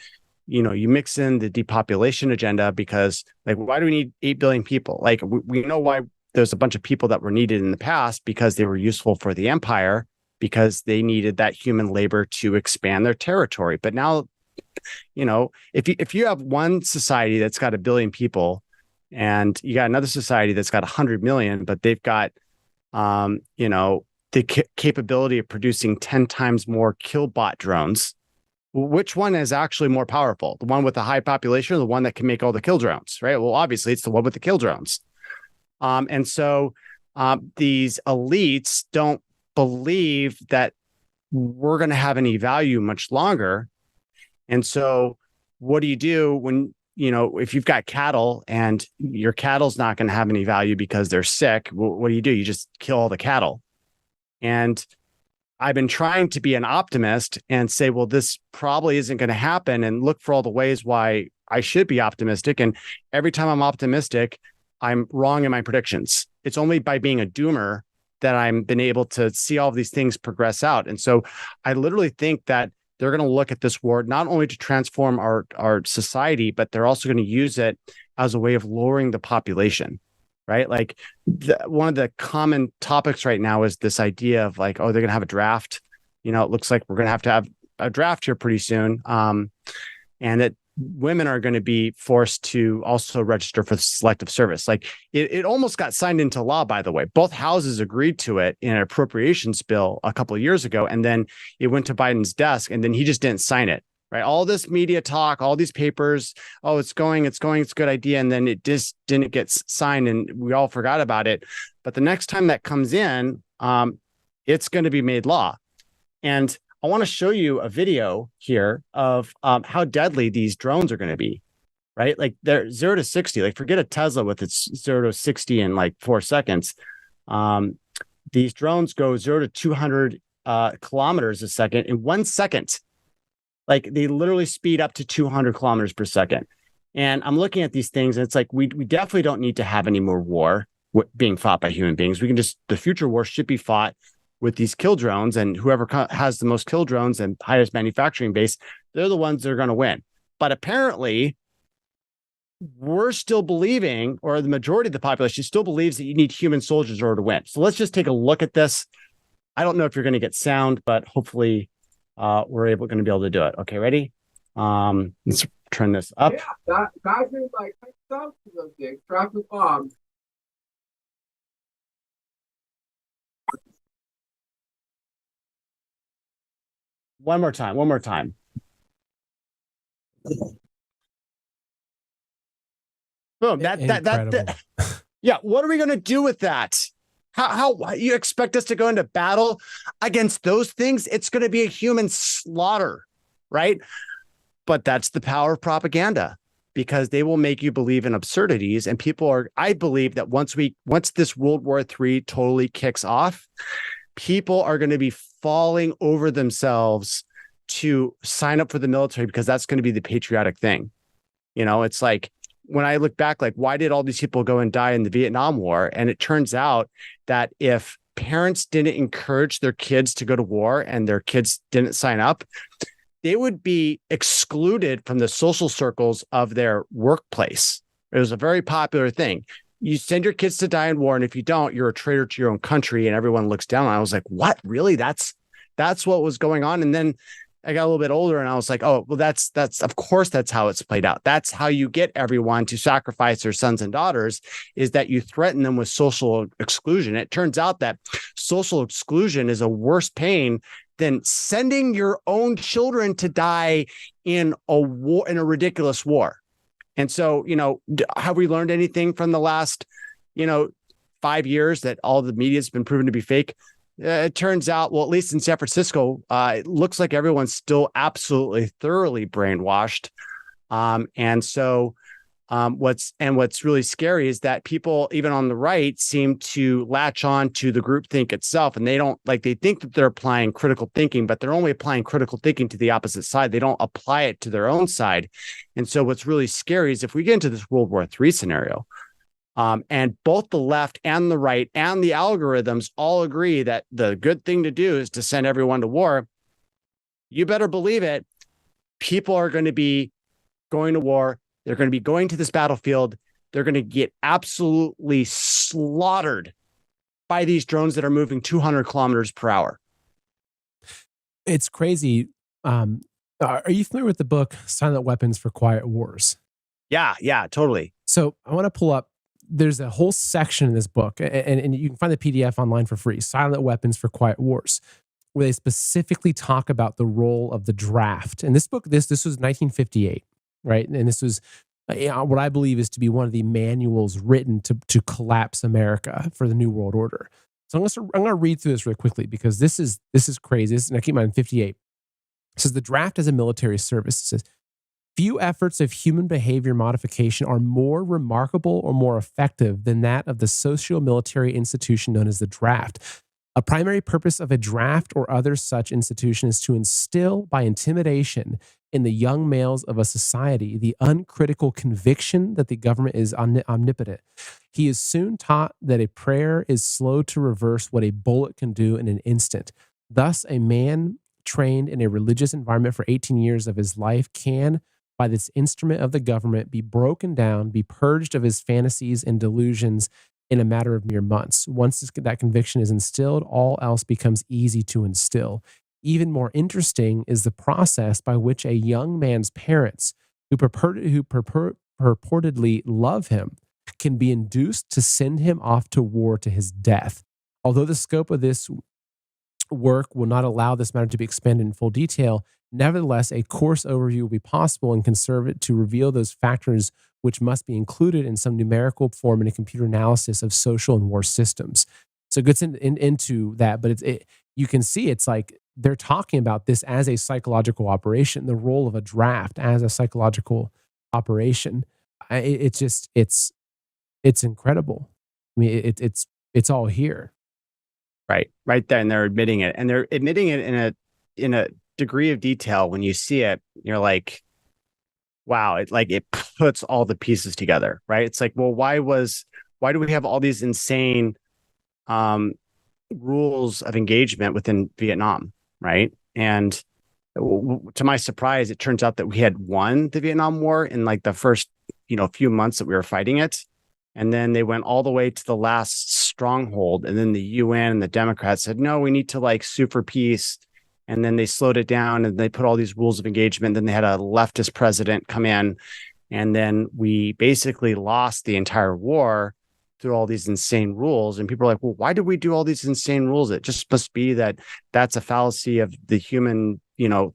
you mix in the depopulation agenda, because like, why do we need 8 billion people? Like we know why there's a bunch of people that were needed in the past, because they were useful for the empire, because they needed that human labor to expand their territory. But now, if you have one society that's got 1 billion people and you got another society that's got 100 million, but they've got, the capability of producing 10 times more killbot drones, which one is actually more powerful? The one with the high population, or the one that can make all the kill drones, right? Well, obviously it's the one with the kill drones. And so these elites don't believe that we're going to have any value much longer. And so what do you do when, if you've got cattle and your cattle's not going to have any value because they're sick? What do? You just kill all the cattle. And I've been trying to be an optimist and say, well, this probably isn't going to happen, and look for all the ways why I should be optimistic. And every time I'm optimistic, I'm wrong in my predictions. It's only by being a doomer that I've been able to see all of these things progress out. And so I literally think that they're going to look at this war not only to transform our society, but they're also going to use it as a way of lowering the population, right? Like one of the common topics right now is this idea of like, oh, they're going to have a draft. You know, it looks like we're going to have a draft here pretty soon. And that women are going to be forced to also register for selective service. Like it almost got signed into law, by the way. Both houses agreed to it in an appropriations bill a couple of years ago. And then it went to Biden's desk and then he just didn't sign it, right? All this media talk, all these papers, oh, it's a good idea. And then it just didn't get signed and we all forgot about it. But the next time that comes in, it's going to be made law. And I want to show you a video here of how deadly these drones are going to be, right? Like they're 0 to 60. Like forget a Tesla with its 0 to 60 in like 4 seconds. These drones go 0 to 200 kilometers a second in 1 second. Like they literally speed up to 200 kilometers per second. And I'm looking at these things and it's like, we definitely don't need to have any more war being fought by human beings. We can just, the future war should be fought with these kill drones, and whoever has the most kill drones and highest manufacturing base, they're the ones that are going to win. But apparently we're still believing, or the majority of the population still believes that you need human soldiers in order to win. So let's just take a look at this. I don't know if you're going to get sound, but hopefully we're going to be able to do it. Okay, ready? Let's turn this up. Yeah, guys are like, those things, drop the bomb. One more time. Boom. That yeah. What are we going to do with that? How you expect us to go into battle against those things? It's going to be a human slaughter, right? But that's the power of propaganda, because they will make you believe in absurdities. And I believe that once this World War III totally kicks off, people are going to be falling over themselves to sign up for the military, because that's going to be the patriotic thing. You know, it's like when I look back, like, why did all these people go and die in the Vietnam War? And it turns out that if parents didn't encourage their kids to go to war and their kids didn't sign up, they would be excluded from the social circles of their workplace. It was a very popular thing. You send your kids to die in war, and if you don't, you're a traitor to your own country, and everyone looks down. And I was like, what? Really? That's what was going on. And then I got a little bit older and I was like, oh, well, that's of course, that's how it's played out. That's how you get everyone to sacrifice their sons and daughters, is that you threaten them with social exclusion. It turns out that social exclusion is a worse pain than sending your own children to die in a war, in a ridiculous war. And so, you know, have we learned anything from the last, 5 years that all the media has been proven to be fake? It turns out, well, at least in San Francisco, it looks like everyone's still absolutely thoroughly brainwashed. And so what's really scary is that people, even on the right, seem to latch on to the groupthink itself. And they think that they're applying critical thinking, but they're only applying critical thinking to the opposite side. They don't apply it to their own side. And so what's really scary is if we get into this World War III scenario, and both the left and the right and the algorithms all agree that the good thing to do is to send everyone to war, you better believe it. People are going to be going to war. They're going to be going to this battlefield. They're going to get absolutely slaughtered by these drones that are moving 200 kilometers per hour. It's crazy. Are you familiar with the book Silent Weapons for Quiet Wars? Yeah, totally. So I want to pull up, there's a whole section in this book, and you can find the PDF online for free, Silent Weapons for Quiet Wars, where they specifically talk about the role of the draft. And this book, this was 1958, right? And this was what I believe is to be one of the manuals written to collapse America for the New World Order. So I'm going to read through this really quickly, because this is crazy. And I keep in mind 58. It says the draft as a military service. It says, few efforts of human behavior modification are more remarkable or more effective than that of the socio-military institution known as the draft. A primary purpose of a draft or other such institution is to instill by intimidation in the young males of a society the uncritical conviction that the government is omnipotent. He is soon taught that a prayer is slow to reverse what a bullet can do in an instant. Thus, a man trained in a religious environment for 18 years of his life can, by this instrument of the government, be broken down, be purged of his fantasies and delusions in a matter of mere months. Once that conviction is instilled, all else becomes easy to instill. Even more interesting is the process by which a young man's parents, who purportedly love him, can be induced to send him off to war to his death. Although the scope of this work will not allow this matter to be expanded in full detail, nevertheless, a course overview will be possible and can serve to reveal those factors which must be included in some numerical form in a computer analysis of social and war systems. So it gets into that, but you can see it's like they're talking about this as a psychological operation, the role of a draft as a psychological operation. It's incredible. I mean, it's all here. Right there, and they're admitting it, in a degree of detail. When you see it, you're like, wow, it puts all the pieces together, right? It's like, well, why do we have all these insane rules of engagement within Vietnam, right? And to my surprise, it turns out that we had won the Vietnam War in like the first few months that we were fighting it. And then they went all the way to the last stronghold. And then the UN and the Democrats said, no, we need to like sue for peace. And then they slowed it down and they put all these rules of engagement. Then they had a leftist president come in. And then we basically lost the entire war through all these insane rules. And people are like, well, why did we do all these insane rules? It just must be that that's a fallacy of the human,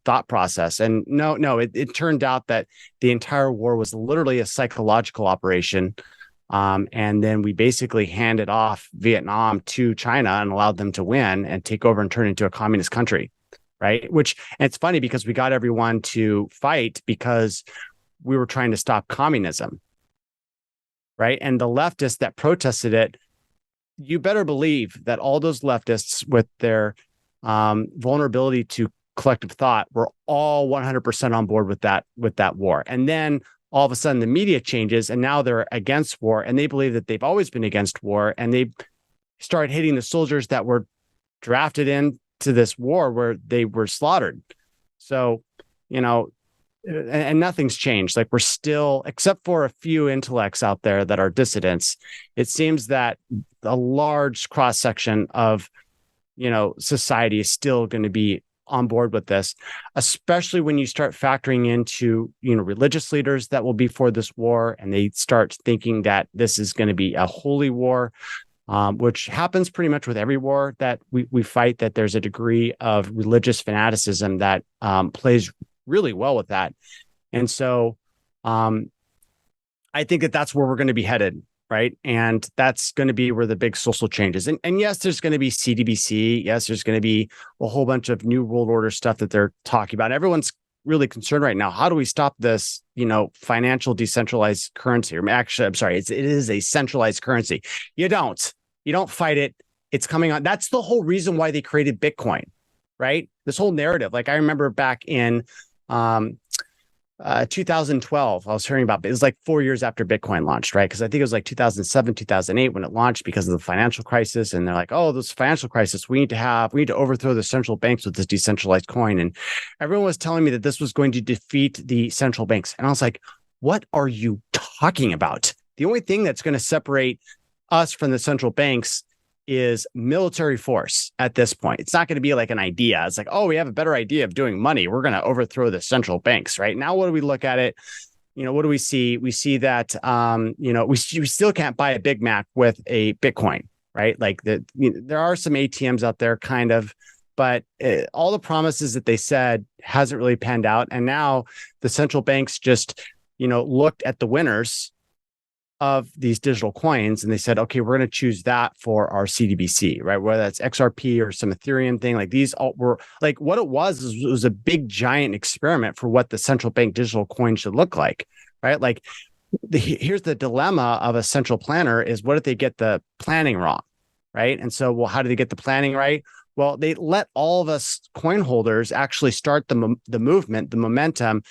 thought process. And no, it turned out that the entire war was literally a psychological operation. And then we basically handed off Vietnam to China and allowed them to win and take over and turn into a communist country, right? And it's funny because we got everyone to fight because we were trying to stop communism, right? And the leftists that protested it, you better believe that all those leftists with their vulnerability to collective thought were all 100% on board with that war. And then all of a sudden the media changes and now they're against war and they believe that they've always been against war, and they started hating the soldiers that were drafted into this war where they were slaughtered. So, and nothing's changed. Like, we're still, except for a few intellects out there that are dissidents, it seems that a large cross section of, society is still going to be on board with this, especially when you start factoring into, religious leaders that will be for this war, and they start thinking that this is going to be a holy war, which happens pretty much with every war that we fight, that there's a degree of religious fanaticism that plays really well with that. And so I think that that's where we're going to be headed. Right. And that's going to be where the big social changes. And yes, there's going to be CDBC. Yes, there's going to be a whole bunch of new world order stuff that they're talking about. Everyone's really concerned right now. How do we stop this, financial decentralized currency? Or actually, I'm sorry, it is a centralized currency. You don't fight it. It's coming on. That's the whole reason why they created Bitcoin, right? This whole narrative. Like, I remember back in 2012, I was hearing about it. It was like 4 years after Bitcoin launched, right? Because I think it was like 2007, 2008 when it launched because of the financial crisis. And they're like, oh, this financial crisis, we need to overthrow the central banks with this decentralized coin. And everyone was telling me that this was going to defeat the central banks. And I was like, what are you talking about? The only thing that's going to separate us from the central banks is military force at this point. It's not going to be like an idea. It's like, oh, we have a better idea of doing money. We're going to overthrow the central banks, right? Now, what do we look at it? What do we see? We see that, we still can't buy a Big Mac with a Bitcoin, right? Like, there are some ATMs out there kind of, but all the promises that they said hasn't really panned out. And now the central banks just, looked at the winners of these digital coins, and they said, okay, we're going to choose that for our CDBC, right? Whether that's XRP or some Ethereum thing, like these all were like, what it was a big giant experiment for what the central bank digital coin should look like, right? Like, here's the dilemma of a central planner is, what if they get the planning wrong, right? And so, well, how do they get the planning right? Well, they let all of us coin holders actually start the movement, the momentum,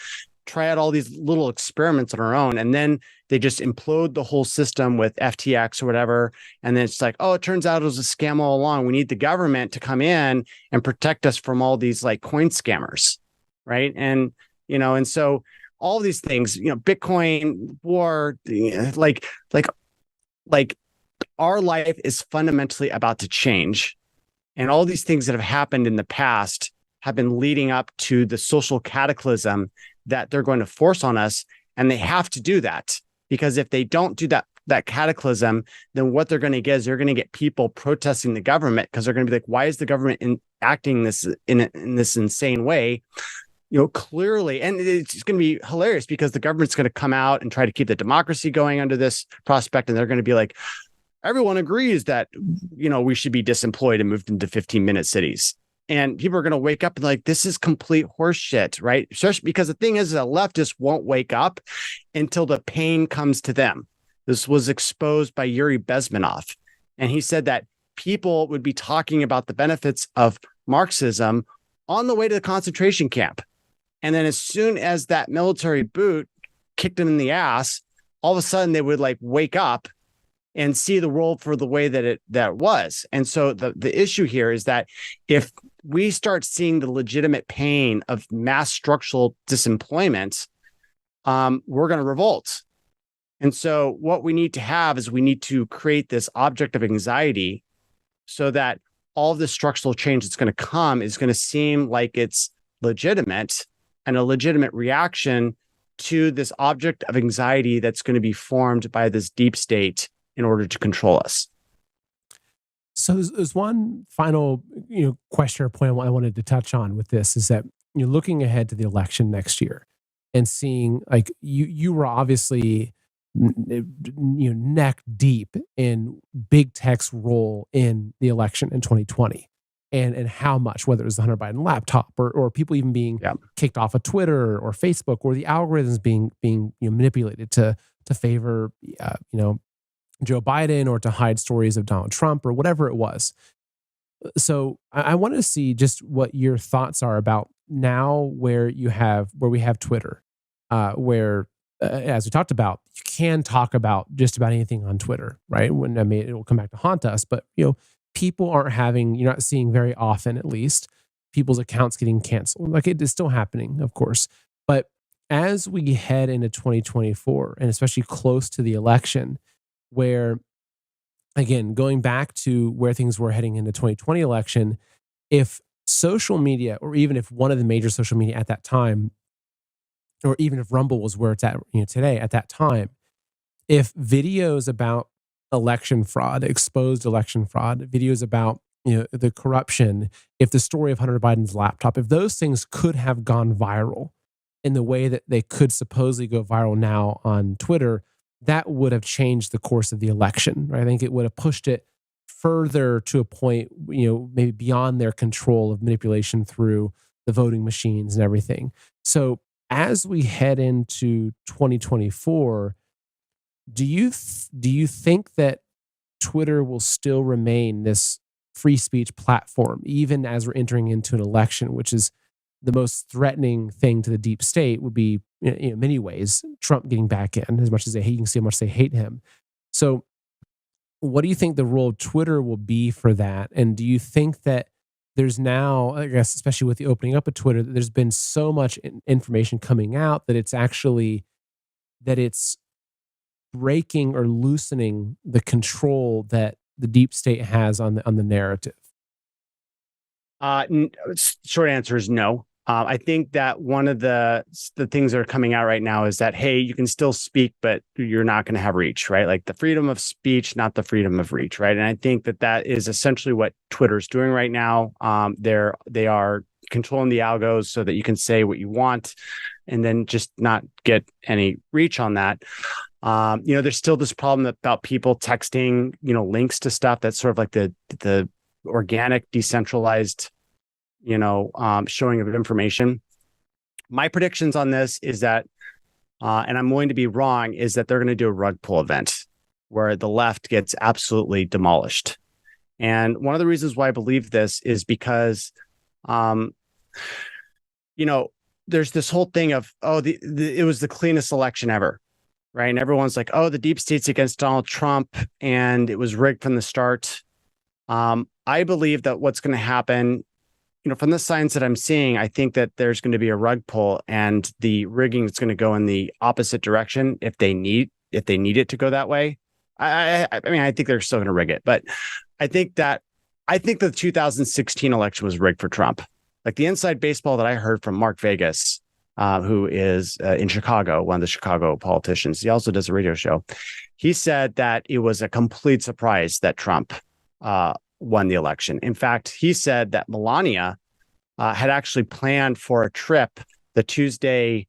try out all these little experiments on our own, and then they just implode the whole system with FTX or whatever. And then it's like, oh, it turns out it was a scam all along. We need the government to come in and protect us from all these like coin scammers, right? And and so all these things, Bitcoin, war, like our life is fundamentally about to change, and all these things that have happened in the past have been leading up to the social cataclysm that they're going to force on us. And they have to do that, because if they don't do that cataclysm, then what they're going to get is they're going to get people protesting the government, because they're going to be like, why is the government acting this in this insane way? Clearly, and it's going to be hilarious because the government's going to come out and try to keep the democracy going under this prospect. And they're going to be like, everyone agrees that, we should be disemployed and moved into 15-minute cities. And people are going to wake up and like, this is complete horseshit, right? Especially because the thing is that leftists won't wake up until the pain comes to them. This was exposed by Yuri Bezmenov. And he said that people would be talking about the benefits of Marxism on the way to the concentration camp. And then as soon as that military boot kicked them in the ass, all of a sudden they would like wake up and see the world for the way that it was. And so the issue here is that if we start seeing the legitimate pain of mass structural disemployment, we're going to revolt. And so what we need to have is we need to create this object of anxiety so that all of the structural change that's going to come is going to seem like it's legitimate and a legitimate reaction to this object of anxiety that's going to be formed by this deep state in order to control us. So there's one final, question or point I wanted to touch on with this is that you're looking ahead to the election next year and seeing like you were obviously neck deep in big tech's role in the election in 2020 and how much, whether it was the Hunter Biden laptop or people even being kicked off of Twitter or Facebook, or the algorithms being manipulated to favor Joe Biden or to hide stories of Donald Trump or whatever it was. So I wanted to see just what your thoughts are about now where we have Twitter, where as we talked about, you can talk about just about anything on Twitter, right? It will come back to haunt us, but people you're not seeing very often, at least, people's accounts getting canceled. Like it is still happening, of course. But as we head into 2024, and especially close to the election, where, again, going back to where things were heading in the 2020 election, if social media, or even if one of the major social media at that time, or even if Rumble was where it's at today, at that time, if videos about election fraud, exposed election fraud, videos about the corruption, if the story of Hunter Biden's laptop, if those things could have gone viral in the way that they could supposedly go viral now on Twitter, that would have changed the course of the election. Right? I think it would have pushed it further to a point, maybe beyond their control of manipulation through the voting machines and everything. So as we head into 2024, do you think that Twitter will still remain this free speech platform, even as we're entering into an election, which is the most threatening thing to the deep state would be, in many ways, Trump getting back in, as much as you can see how much they hate him. So what do you think the role of Twitter will be for that? And do you think that there's now, I guess, especially with the opening up of Twitter, that there's been so much information coming out that it's breaking or loosening the control that the deep state has on the narrative? Short answer is no. I think that one of the things that are coming out right now is that, hey, you can still speak, but you're not going to have reach, right? Like the freedom of speech, not the freedom of reach, right? And I think that is essentially what Twitter's doing right now. They are controlling the algos so that you can say what you want and then just not get any reach on that. There's still this problem about people texting, links to stuff that's sort of like the organic, decentralized, showing of information. My predictions on this is that, and I'm willing to be wrong, is that they're going to do a rug pull event where the left gets absolutely demolished. And one of the reasons why I believe this is because, um, there's this whole thing of, it was the cleanest election ever, right? And everyone's like, oh, the deep state's against Donald Trump and it was rigged from the start. I believe that what's going to happen, from the signs that I'm seeing, I think that there's going to be a rug pull and the rigging is going to go in the opposite direction if they need it to go that way. I mean, I think they're still going to rig it, but I think the 2016 election was rigged for Trump. Like the inside baseball that I heard from Mark Vegas, who is in Chicago, one of the Chicago politicians. He also does a radio show. He said that it was a complete surprise that Trump won the election. In fact, he said that Melania had actually planned for a trip the Tuesday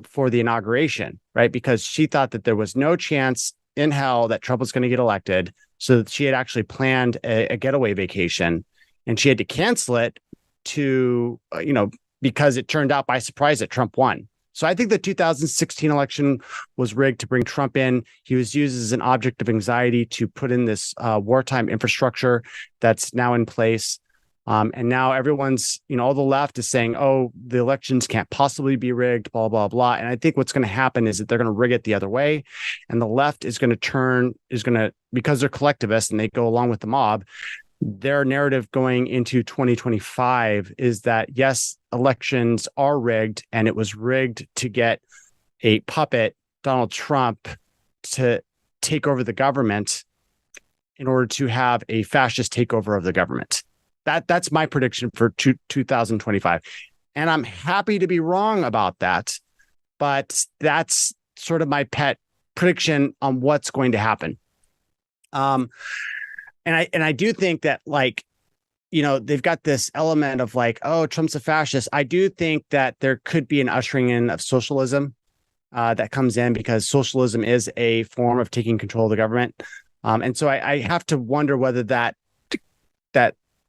for the inauguration, right? Because she thought that there was no chance in hell that Trump was going to get elected. So that she had actually planned a getaway vacation and she had to cancel it because it turned out by surprise that Trump won. So I think the 2016 election was rigged to bring Trump in. He was used as an object of anxiety to put in this wartime infrastructure that's now in place. And now everyone's, all the left is saying, oh, the elections can't possibly be rigged, blah, blah, blah. And I think what's going to happen is that they're going to rig it the other way. And the left is going to, because they're collectivists and they go along with the mob, their narrative going into 2025 is that, yes, elections are rigged, and it was rigged to get a puppet, Donald Trump, to take over the government in order to have a fascist takeover of the government. That's my prediction for 2025. And I'm happy to be wrong about that, but that's sort of my pet prediction on what's going to happen. And I do think that, they've got this element of like, oh, Trump's a fascist. I do think that there could be an ushering in of socialism that comes in, because socialism is a form of taking control of the government. And so I have to wonder whether that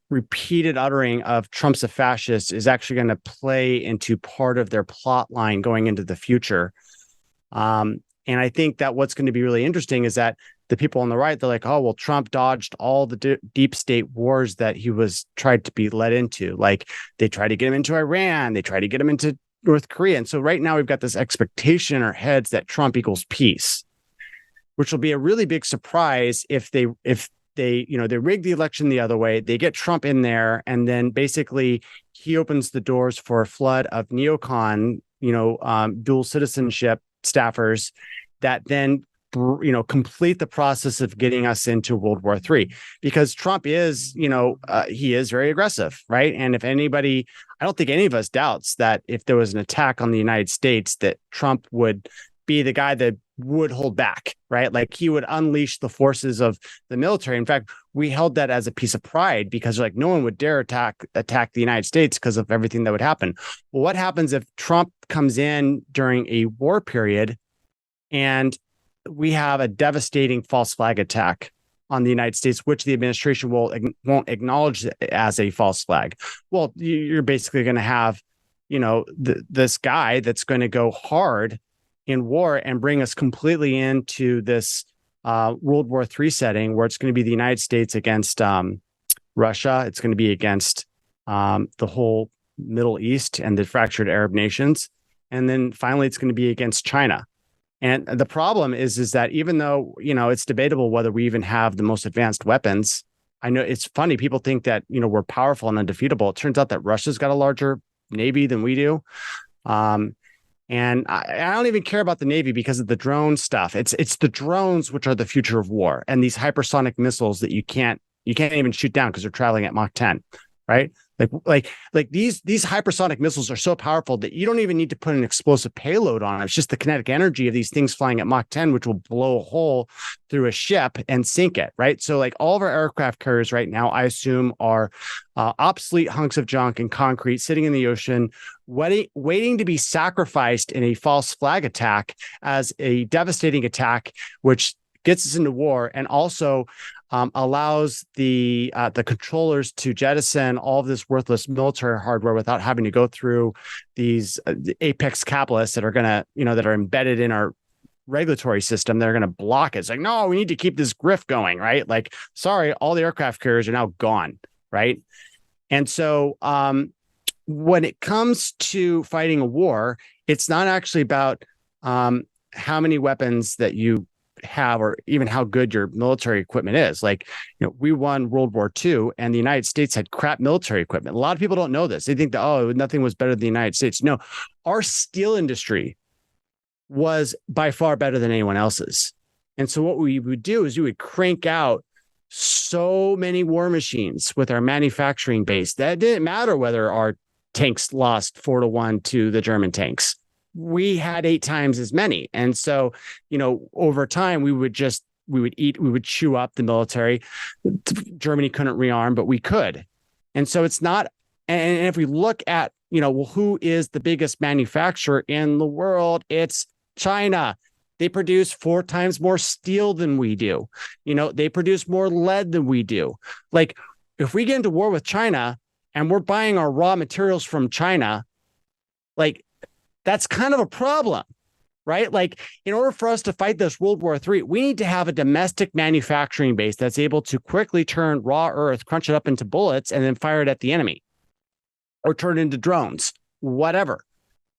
repeated uttering of Trump's a fascist is actually going to play into part of their plot line going into the future. And I think that what's going to be really interesting is that the people on the right, they're like, oh, well, Trump dodged all the deep state wars that he was tried to be led into. Like they tried to get him into Iran. They tried to get him into North Korea. And so right now we've got this expectation in our heads that Trump equals peace, which will be a really big surprise if they rig the election the other way. They get Trump in there, and then basically he opens the doors for a flood of neocon, dual citizenship staffers that then complete the process of getting us into World War III, because Trump is, he is very aggressive, right? And if anybody, I don't think any of us doubts that if there was an attack on the United States, that Trump would be the guy that would hold back, right? Like he would unleash the forces of the military. In fact, we held that as a piece of pride, because no one would dare attack the United States because of everything that would happen. Well, what happens if Trump comes in during a war period and we have a devastating false flag attack on the United States, which the administration won't acknowledge as a false flag? Well, you're basically going to have, this guy that's going to go hard in war and bring us completely into this World War III setting, where it's going to be the United States against Russia. It's going to be against the whole Middle East and the fractured Arab nations. And then finally, it's going to be against China. And the problem is that even though, it's debatable whether we even have the most advanced weapons, I know it's funny. People think that, we're powerful and undefeatable. It turns out that Russia's got a larger Navy than we do. And I don't even care about the Navy because of the drone stuff. It's the drones which are the future of war, and these hypersonic missiles that you can't even shoot down because they're traveling at Mach 10, right? Like these hypersonic missiles are so powerful that you don't even need to put an explosive payload on it. It's just the kinetic energy of these things flying at Mach 10, which will blow a hole through a ship and sink it, right? So like all of our aircraft carriers right now, I assume, are obsolete hunks of junk and concrete sitting in the ocean, waiting to be sacrificed in a false flag attack as a devastating attack, which gets us into war, and also allows the controllers to jettison all of this worthless military hardware without having to go through these apex capitalists that are gonna, that are embedded in our regulatory system that are going to block it. It's like, no, we need to keep this grift going, right? Like, sorry, all the aircraft carriers are now gone, right? And so when it comes to fighting a war, it's not actually about how many weapons that you have or even how good your military equipment is. Like, we won World War II and the United States had crap military equipment. A lot of people don't know this. They think that, oh, nothing was better than the United States. No, our steel industry was by far better than anyone else's. And so what we would do is we would crank out so many war machines with our manufacturing base that it didn't matter whether our tanks lost 4-1 to the German tanks. We had 8 times as many. And so, over time, we would chew up the military. Germany couldn't rearm, but we could. And so it's not, and if we look at, who is the biggest manufacturer in the world, it's China. They produce 4 times more steel than we do. They produce more lead than we do. Like, if we get into war with China and we're buying our raw materials from China, like, that's kind of a problem, right? Like, in order for us to fight this World War III, we need to have a domestic manufacturing base that's able to quickly turn raw earth, crunch it up into bullets, and then fire it at the enemy or turn it into drones, whatever.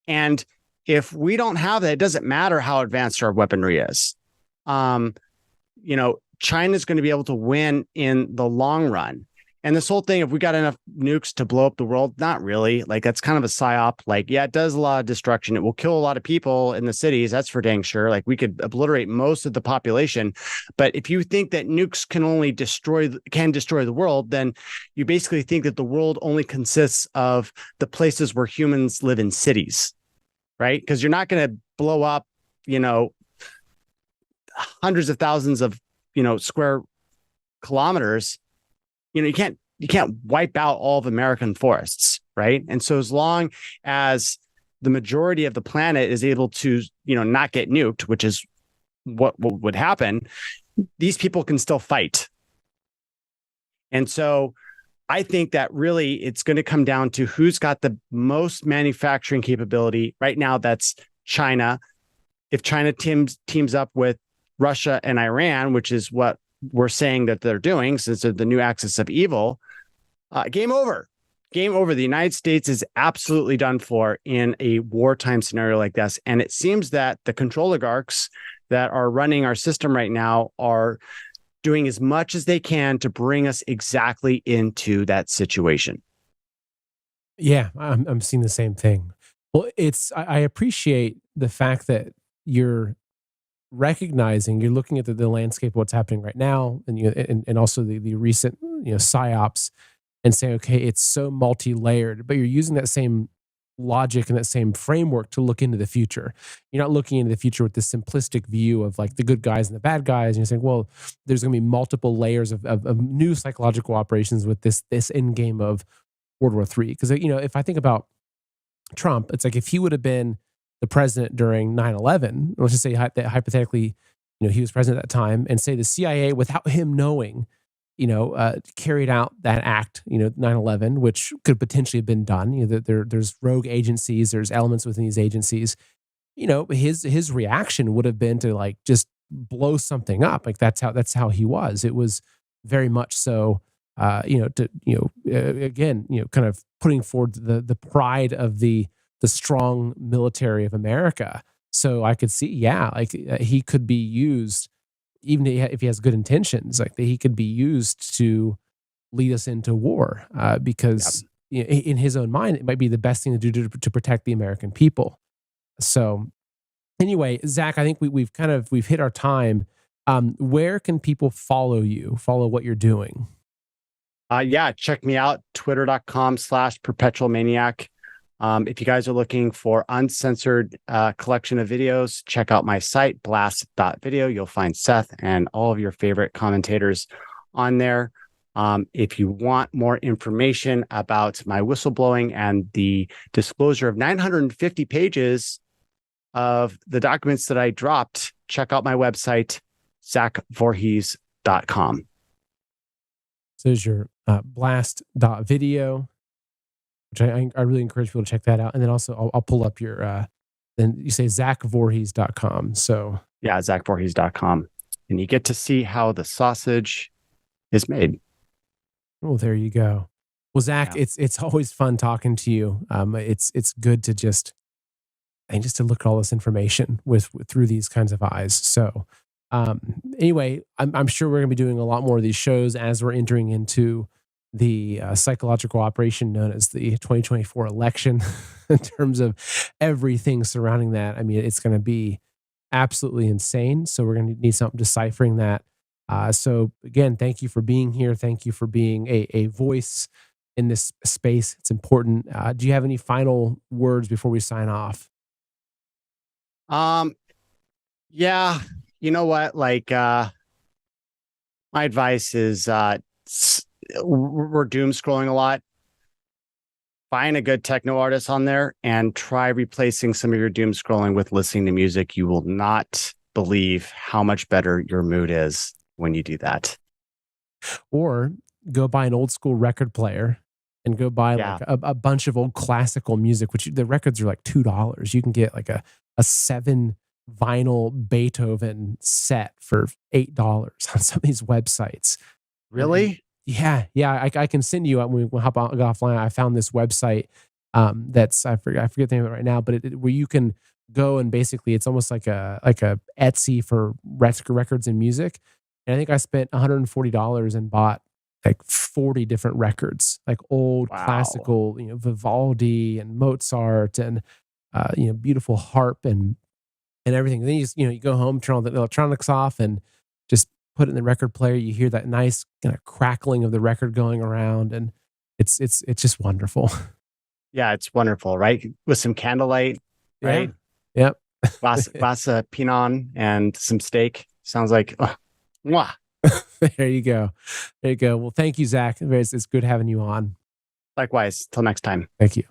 And if we don't have that, it doesn't matter how advanced our weaponry is. China's going to be able to win in the long run. And this whole thing, if we got enough nukes to blow up the world, not really. Like, that's kind of a psyop. Like, yeah, it does a lot of destruction. It will kill a lot of people in the cities. That's for dang sure. Like, we could obliterate most of the population. But if you think that nukes can only destroy the world, then you basically think that the world only consists of the places where humans live in cities, right? Because you're not going to blow up, hundreds of thousands of, square kilometers. You can't wipe out all of American forests, right? And so as long as the majority of the planet is able to, not get nuked, which is what would happen, these people can still fight. And so I think that really it's going to come down to who's got the most manufacturing capability. Right now, that's China. If China teams up with Russia and Iran, which is what we're saying that they're doing, since they're the new axis of evil, game over. Game over. The United States is absolutely done for in a wartime scenario like this. And it seems that the control oligarchs that are running our system right now are doing as much as they can to bring us exactly into that situation. Yeah, I'm seeing the same thing. Well, I appreciate the fact that you're recognizing, you're looking at the landscape of what's happening right now, and also the recent psyops, and saying, okay, it's so multi-layered, but you're using that same logic and that same framework to look into the future. You're not looking into the future with this simplistic view of like the good guys and the bad guys. And you're saying, well, there's going to be multiple layers of new psychological operations with this end game of World War III. Because if I think about Trump, it's like if he would have been the president during 9/11, let's just say that hypothetically, he was president at that time, and say the CIA, without him knowing, carried out that act, 9/11, which could potentially have been done. There's rogue agencies, there's elements within these agencies. His reaction would have been to like just blow something up. Like that's how he was. It was very much so. Again, kind of putting forward the pride of the strong military of America. So I could see, he could be used, even if he has good intentions, like he could be used to lead us into war, because in his own mind, it might be the best thing to do to protect the American people. So anyway, Zach, I think we've hit our time. Where can people follow what you're doing? Check me out, twitter.com/perpetualmaniac. If you guys are looking for uncensored collection of videos, check out my site, blast.video. You'll find Seth and all of your favorite commentators on there. If you want more information about my whistleblowing and the disclosure of 950 pages of the documents that I dropped, check out my website, zachvorhies.com. So there's your blast.video, which I really encourage people to check that out. And then also I'll pull up your, then you say zachvorhies.com. So Yeah, ZachVorhies.com. And you get to see how the sausage is made. Well, there you go. Well, Zach, Yeah. it's always fun talking to you. It's good to just to look at all this information with through these kinds of eyes. So, anyway, I'm sure we're going to be doing a lot more of these shows as we're entering into the psychological operation known as the 2024 election. In terms of everything surrounding that, I mean, it's going to be absolutely insane. So we're going to need something deciphering that. So again, thank you for being here. Thank you for being a voice in this space. It's important. Do you have any final words before we sign off? Yeah, you know what? Like, my advice is, we're doom scrolling a lot. Find a good techno artist on there and try replacing some of your doom scrolling with listening to music. You will not believe how much better your mood is when you do that. Or go buy an old school record player and go buy like a bunch of old classical music, which the records are like $2. You can get like a 7 vinyl Beethoven set for $8 on some of these websites. Really? Yeah. I can send you when we hop on offline. I found this website that's I forget the name of it right now, but where you can go and basically it's almost like a Etsy for records and music. And I think I spent $140 and bought like 40 different records, like old classical, Vivaldi and Mozart and beautiful harp and everything. And then you go home, turn all the electronics off, and just put it in the record player. You hear that nice kind of crackling of the record going around, and it's just wonderful. Yeah, it's wonderful, right? With some candlelight, right? Yeah. Yep. glass of Pinot and some steak. Sounds like, mwah. There you go. Well, thank you, Zach. It's good having you on. Likewise. Till next time. Thank you.